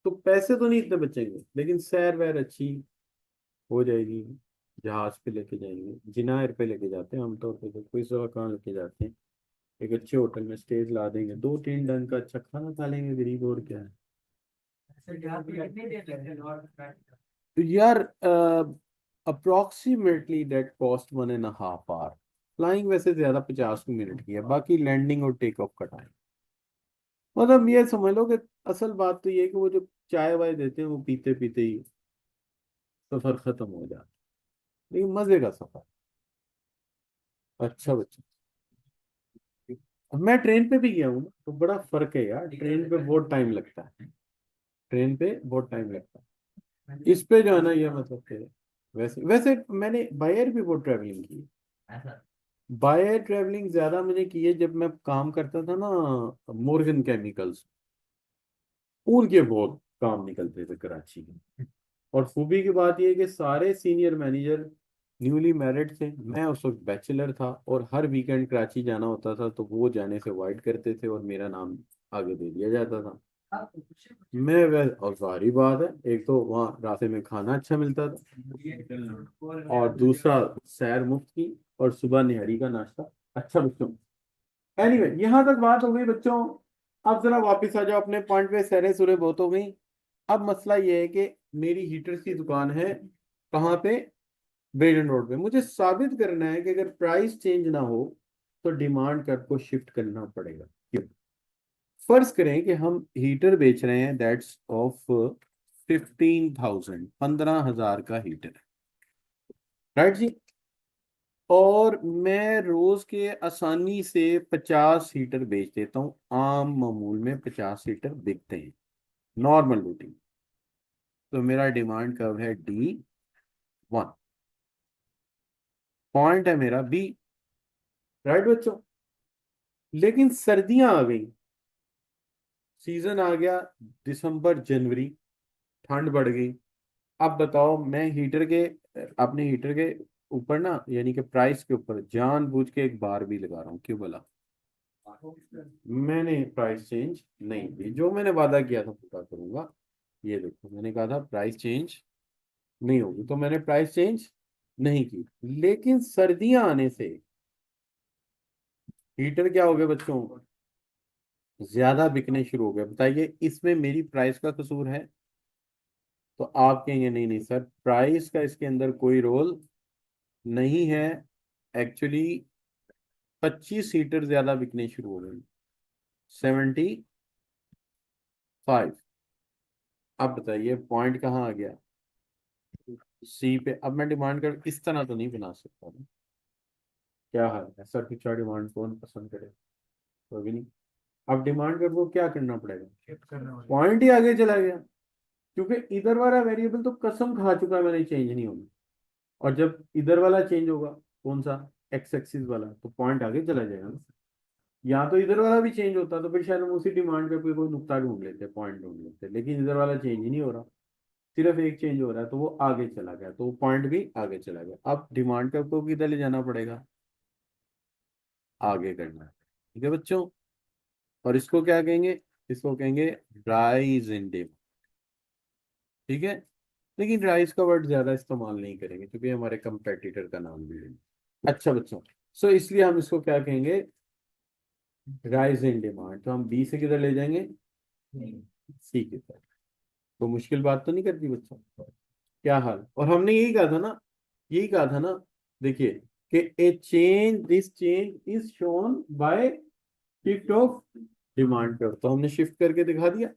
तो पैसे तो नहीं इतने बचेंगे, लेकिन सैर वैर अच्छी हो जाएगी। जहाज पे लेके जाएंगे, जिनायर पे लेके जाते हैं आमतौर पे, तो कोई जगह कहाँ लेके जाते हैं। एक अच्छे होटल में स्टेज ला देंगे, 2-3 दिन का अच्छा खाना खा लेंगे गरीब, और क्या है। तो यार approximately that cost 1.5 hour. Flying वैसे ज्यादा 50 मिनट की है, बाकी लैंडिंग और टेक ऑफ का टाइम। मतलब ये समझ लो कि असल बात तो ये है कि वो जो चाय वाय देते हैं वो पीते पीते ही सफर खत्म हो जाता है। लेकिन मजे का सफर। अच्छा बच्चा, अब मैं ट्रेन पे भी गया हूँ ना, तो बड़ा फर्क है यार। ट्रेन पे बहुत टाइम लगता है। ट्रेन पे बहुत टाइम लगता है। इस पे जो है ना, ये मतलब कि वैसे वैसे मैंने बाय एयर भी बहुत ट्रैवलिंग की है। बाय एयर ट्रैवलिंग ज्यादा मैंने की है जब मैं काम करता था ना मोर्गन केमिकल्स। उनके बहुत काम निकलते थे कराची के। और खूबी की बात यह है कि सारे सीनियर मैनेजर न्यूली मैरिड थे। मैं उस वक्त बैचलर था, और हर वीकेंड कराची जाना होता था, तो वो जाने से अवॉइड करते थे और मेरा नाम आगे दे दिया जाता था। मैं वह, और सारी बात है, एक तो वहाँ रास्ते में खाना अच्छा मिलता था, और दूसरा सैर मुफ्त की, और सुबह निहरी का नाश्ता। अच्छा बच्चों, एनीवे यहाँ तक बात हो गई बच्चों। अब जरा वापस आ जाओ अपने पॉइंट पे। सैरे सुरे बहुत हो गई। अब मसला ये है कि मेरी हीटर्स की दुकान है कहाँ पे? बेडन रोड पे। मुझे साबित करना है कि अगर प्राइस चेंज ना हो तो डिमांड कर्व को शिफ्ट करना पड़ेगा। क्यों? फर्ज करें कि हम हीटर बेच रहे हैं दैट्स ऑफ 15,000, 15,000 का हीटर, राइट जी। और मैं रोज के आसानी से 50 हीटर बेच देता हूँ, आम मामूल में 50 हीटर बिकते हैं, नॉर्मल रूटीन। तो मेरा डिमांड कर्व है D1, पॉइंट है मेरा B, राइट बच्चों। लेकिन सर्दियां आ गई, सीजन आ गया, दिसंबर जनवरी, ठंड बढ़ गई। अब बताओ, मैं हीटर के, अपने हीटर के ऊपर ना, यानी कि प्राइस के ऊपर जानबूझ के एक बार भी लगा रहा हूँ, क्यों बोला? मैंने प्राइस चेंज नहीं की, जो मैंने वादा किया था पूरा करूंगा। ये देखो, मैंने कहा था प्राइस चेंज नहीं होगी, तो मैंने प्राइस चेंज नहीं की। लेकिन सर्दियां आने से हीटर क्या हो गए बच्चों, ज्यादा बिकने शुरू हो गए। बताइए, इसमें मेरी प्राइस का कसूर है? तो आप कहेंगे नहीं नहीं सर, प्राइस का इसके अंदर कोई रोल नहीं है। एक्चुअली 25 सीटर ज्यादा बिकने शुरू हो गए, 75। अब बताइए पॉइंट कहाँ आ गया? सी पे। अब मैं डिमांड कर इस तरह तो नहीं बना सकता ना। क्या हाल है सर, पिछड़ा डिमांड कौन पसंद करे? तो भी नहीं। अब डिमांड कर वो क्या करना पड़ेगा, पॉइंट ही आगे चला गया, क्योंकि इधर वाला वेरिएबल तो कसम खा चुका है मैंने चेंज नहीं होगा। और जब इधर वाला चेंज होगा, कौन सा, एक्स एक्सिस वाला, तो पॉइंट आगे चला जाएगा ना। यहाँ तो इधर वाला भी चेंज होता तो फिर शायद हम उसी डिमांड पे कोई नुकता ढूंढ लेते, पॉइंट ढूंढ लेते, लेकिन इधर वाला चेंज ही नहीं हो रहा, सिर्फ एक चेंज हो रहा है, तो वो आगे चला गया, तो वो पॉइंट भी आगे चला गया। अब डिमांड कर्व को किधर ले जाना पड़ेगा, आगे करना है, ठीक है बच्चों। और इसको क्या कहेंगे, इसको कहेंगे राइज इन डिमांड, ठीक है। लेकिन राइज का वर्ड ज्यादा इस्तेमाल नहीं करेंगे, क्योंकि हमारे कंपेटिटर का नाम भी है। अच्छा बच्चों, सो इसलिए हम इसको क्या कहेंगे, राइज इन डिमांड। तो हम बी से किधर ले जाएंगे, सी की तरफ। तो मुश्किल बात तो नहीं करती बच्चों, क्या हाल? और हमने यही कहा था ना, यही कहा था ना, देखिए, कि ए change, this change is shown by shift of demand curve, तो हमने शिफ्ट करके दिखा दिया,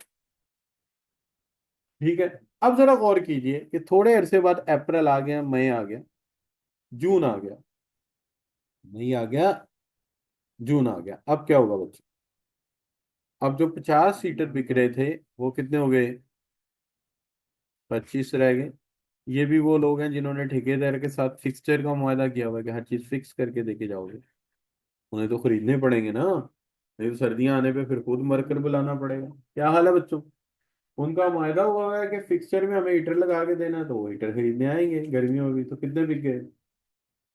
ठीक है। अब जरा गौर कीजिए कि थोड़े अरसे बाद अप्रैल आ गया, मई आ गया, जून आ गया, मई आ गया, जून आ गया। अब क्या होगा बच्चों? अब जो 50 सीटर बिक रहे थे, वो कितने हो गए, 25 रह गए। ये भी वो लोग हैं जिन्होंने ठेकेदार के साथ फिक्सचर का मुआयदा किया हुआ है कि हर चीज फिक्स करके देके जाओगे। उन्हें तो खरीदने पड़ेंगे ना, नहीं तो सर्दियां आने पे फिर खुद मर कर बुलाना पड़ेगा। क्या हाल है बच्चों? उनका मुआयदा हुआ है कि फिक्सचर में हमें हीटर लगा के देना है, तो वो हीटर खरीदने आएंगे गर्मियों में भी। तो कितने बिक गए,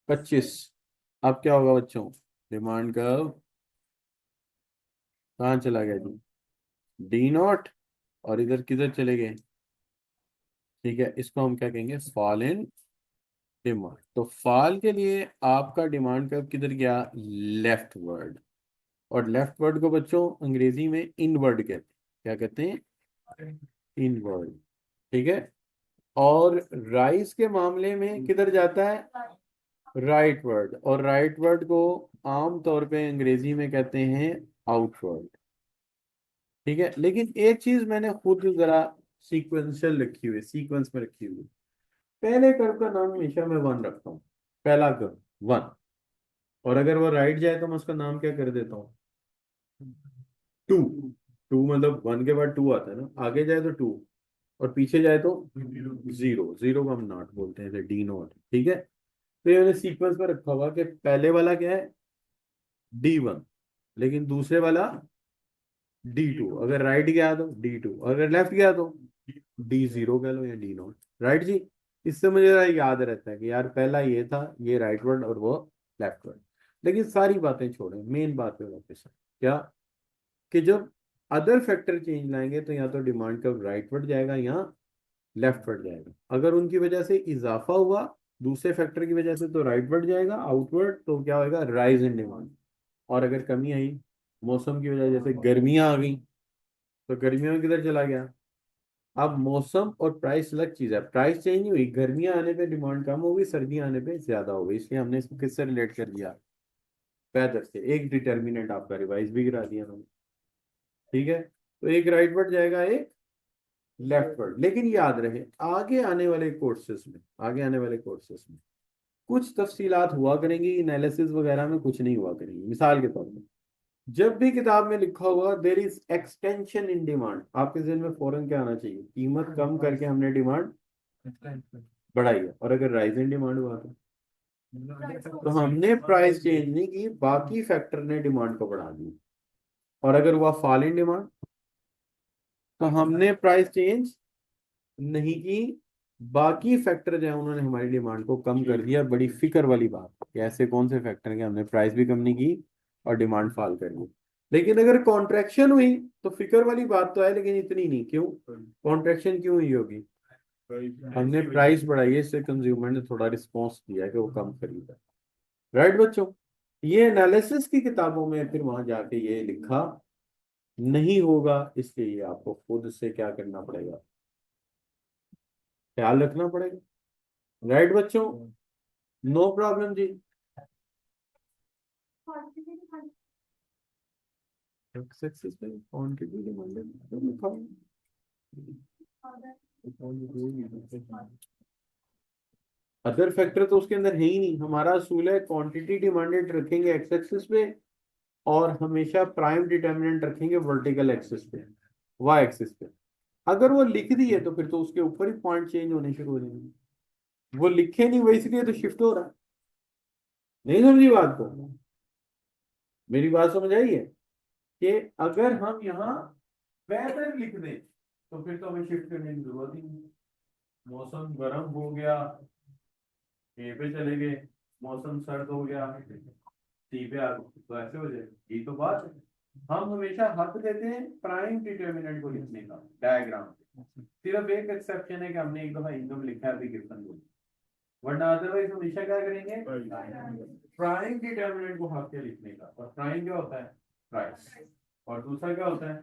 25। अब क्या होगा बच्चों, डिमांड कर्व कहाँ चला गया जी, D0, और इधर किधर चले गए, ठीक है। इसको हम क्या कहेंगे, फॉल इन डिमांड। तो फॉल के लिए आपका डिमांड कर्व किधर गया, लेफ्ट वर्ड। और लेफ्ट वर्ड को बच्चों अंग्रेजी में इनवर्ड कहते हैं, क्या कहते हैं, इनवर्ड, ठीक है। और राइस के मामले में किधर जाता है, राइट वर्ड। और राइट वर्ड को आम तौर पे अंग्रेजी में कहते हैं आउटवर्ड, ठीक है। लेकिन एक चीज मैंने खुद जरा सीक्वेंशियल रखी हुई, सीक्वेंस में रखी हुई। पहले कर्व का नाम हमेशा मैं वन रखता हूँ, पहला कर्व वन। और अगर वो राइट जाए तो मैं उसका नाम क्या कर देता हूँ, टू। टू मतलब वन के बाद टू आता है ना, आगे जाए तो टू, और पीछे जाए तो जीरो। जीरो को हम नॉट बोलते हैं, D0, ठीक है। तो ये मैंने सीक्वेंस में रखा हुआ कि पहले वाला क्या है, D1, लेकिन दूसरे वाला D2। अगर राइट गया तो D2, अगर लेफ्ट गया तो D0 कह लो या D0, राइट जी। इससे मुझे जरा याद रहता है कि यार पहला ये था, ये राइट वर्ड और वो लेफ्ट वर्ड। लेकिन सारी बातें छोड़ें, मेन बात पे वापस आएं। क्या, कि जब अदर फैक्टर चेंज लाएंगे तो या तो डिमांड का राइट वर्ड जाएगा या लेफ्ट वर्ड जाएगा। अगर उनकी वजह से इजाफा हुआ दूसरे फैक्टर की वजह से, तो राइट वर्ड जाएगा, आउटवर्ड तो क्या होगा, राइज इन डिमांड। और अगर कमी आई मौसम की वजह, जैसे गर्मियां आ गई, तो गर्मियों में किधर चला गया। अब मौसम और प्राइस अलग चीज है, प्राइस चेंज नहीं हुई, गर्मियां आने पे डिमांड कम हो गई, सर्दियां आने पे ज्यादा हो गई, इसलिए हमने इसको किससे रिलेट कर दिया, वेदर से। एक डिटर्मिनेंट आपका रिवाइज भी गिरा दिया हमने, ठीक है। तो एक राइट वर्ड जाएगा, एक लेफ्टवर्ड। लेकिन याद रहे आगे आने वाले कोर्सेज में, आगे आने वाले कोर्सेज में कुछ तफसीलात हुआ करेंगी, एनालिसिस वगैरह में कुछ नहीं हुआ करेंगी। मिसाल के तौर पर जब भी किताब में लिखा हुआ there is extension in demand, आपके जहन में फौरन क्या आना चाहिए? कीमत कम करके हमने डिमांड बढ़ाई है। और अगर राइज इन डिमांड हुआ तो हमने प्राइस चेंज नहीं की, बाकी फैक्टर ने डिमांड को बढ़ा दिया। और अगर हुआ फॉल इन डिमांड तो हमने प्राइस चेंज नहीं की, बाकी फैक्टर जो है उन्होंने हमारी डिमांड को कम कर दिया। बड़ी फिक्र वाली बात कि ऐसे कौन से फैक्टर हैं कि हमने प्राइस भी कम नहीं की और डिमांड फॉल कर दी। लेकिन अगर कॉन्ट्रैक्शन हुई तो फिक्र वाली बात तो है, लेकिन इतनी नहीं। क्यों कॉन्ट्रैक्शन क्यों हुई होगी? हमने प्राइस बढ़ाई है, इससे कंज्यूमर ने थोड़ा रिस्पॉन्स दिया है कि वो कम खरीदा। राइट बच्चों, ये एनालिसिस की किताबों में फिर वहां जाके ये लिखा नहीं होगा, इसलिए आपको खुद से क्या करना पड़ेगा? ख्याल रखना पड़ेगा। राइट बच्चों, नो प्रॉब्लम जी। सक्सेस पे क्वांटिटी डिमांडेड लिखा अदर फैक्टर तो उसके अंदर है ही नहीं। हमारा असूल है क्वांटिटी डिमांडेड रखेंगे एक्स एक्सिस पे और हमेशा प्राइम डिटर्मिनेंट रखेंगे वर्टिकल एक्सिस पे, वाई एक्सिस पे। अगर वो लिख दी है तो फिर तो उसके ऊपर ही पॉइंट चेंज होने शुरू हो जाएंगे। वो लिखे नहीं, वो इसलिए तो शिफ्ट हो रहा है। नहीं समझी बात को? मेरी बात समझ आई है कि अगर हम यहाँ वेदर लिख दें तो फिर तो हमें शिफ्ट करने की जरूरत ही नहीं। मौसम गर्म हो गया, ए पे चले गए, मौसम सर्द हो गया, सी पे आ गए, तो ऐसे हो जाए। यही तो बात है। हम हमेशा हक देते हैं प्राइम डिटर्मिनेंट को लिखने का डायग्राम पे। सिर्फ एक एक्सेप्शन है कि हमने एक दफा इनकम लिखा है, अभी गिवन को, वरना अदरवाइज हमेशा क्या करेंगे? प्राइम डिटर्मिनेंट को हक के लिखने का। और प्राइम क्या होता है? प्राइस। और दूसरा क्या होता है?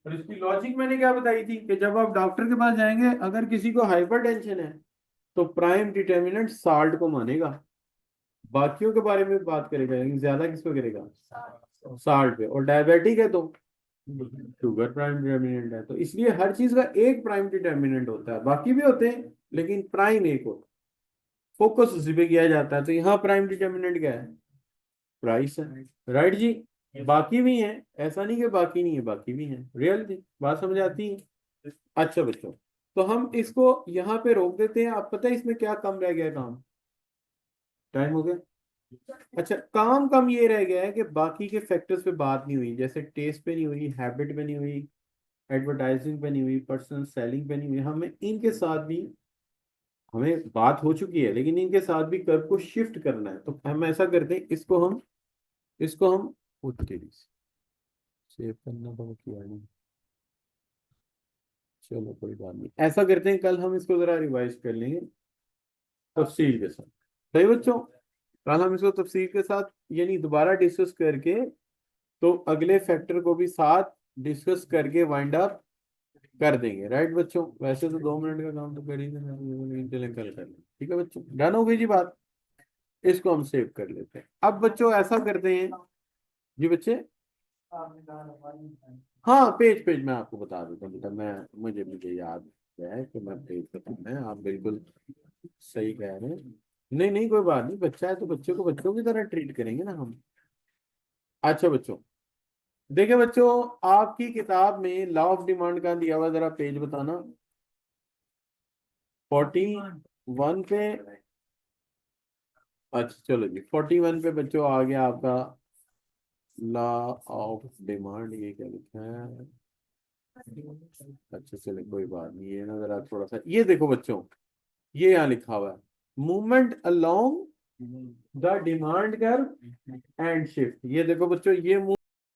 और इसकी लॉजिक मैंने क्या बताई थी कि जब आप डॉक्टर के पास जाएंगे, अगर किसी को हाइपरटेंशन है तो प्राइम डिटर्मिनेंट साल्ट को मानेगा, बाकियों के बारे में बात करेगा, लेकिन ज्यादा किस पे करेगा? साल्ट पे। और डायबिटिक है तो शुगर प्राइम डिटर्मिनेंट है। तो इसलिए हर चीज का एक प्राइम डिटर्मिनेंट होता है, बाकी भी होते हैं लेकिन प्राइम एक होता है, फोकस उसी पे किया जाता है। तो यहाँ प्राइम डिटर्मिनेंट क्या है? प्राइस है। राइट जी, बाकी भी हैं, ऐसा नहीं कि बाकी नहीं है, बाकी भी हैं। रियल जी, बात समझ आती है? अच्छा बच्चों, तो हम इसको यहाँ पे रोक देते हैं। आप पता है इसमें क्या कम रह गया? काम टाइम हो गया। अच्छा, काम कम ये रह गया है कि बाकी के फैक्टर्स पे बात नहीं हुई, जैसे टेस्ट पे नहीं हुई, हैबिट पे नहीं हुई, एडवर्टाइजिंग पे नहीं हुई, पर्सनल सेलिंग पे नहीं हुई। हमें इनके साथ भी, हमें बात हो चुकी है लेकिन इनके साथ भी कर्व को शिफ्ट करना है। तो हम ऐसा करते हैं, इसको हम तेरी सेव करना तो किया नहीं। चलो कोई बात नहीं, ऐसा करते हैं कल हम इसको जरा रिवाइज कर लेंगे तफसील के साथ। सही बच्चों, कल हम इसको तफसील के साथ यानी दोबारा डिस्कस करके, तो अगले फैक्टर को भी साथ डिस्कस करके वाइंड अप कर देंगे। राइट बच्चों, वैसे तो 2 मिनट का काम तो कर ही देना, चलें कल कर लें। ठीक है बच्चों, डन हो गई जी बात। इसको हम सेव कर लेते हैं। अब बच्चों ऐसा करते हैं जी बच्चे, हाँ पेज पेज मैं आपको बता देता हूँ बेटा। मैं मुझे मुझे याद है कि मैं पेज करता है। आप बिल्कुल सही कह रहे हैं। नहीं नहीं कोई बात नहीं, बच्चा है तो बच्चे को बच्चों की तरह ट्रीट करेंगे ना हम। अच्छा बच्चों, देखिए बच्चों, आपकी किताब में लॉ ऑफ डिमांड का दिया हुआ, जरा पेज बताना। 41 पे। अच्छा चलो जी, 41 पे बच्चों आ गया आपका लॉ ऑफ डिमांड। ये क्या लिखा है? अच्छा चलो कोई बात नहीं, ये ना जरा थोड़ा सा ये देखो बच्चों, ये यहाँ लिखा हुआ है movement along the demand curve and shift. ये देखो बच्चों, ये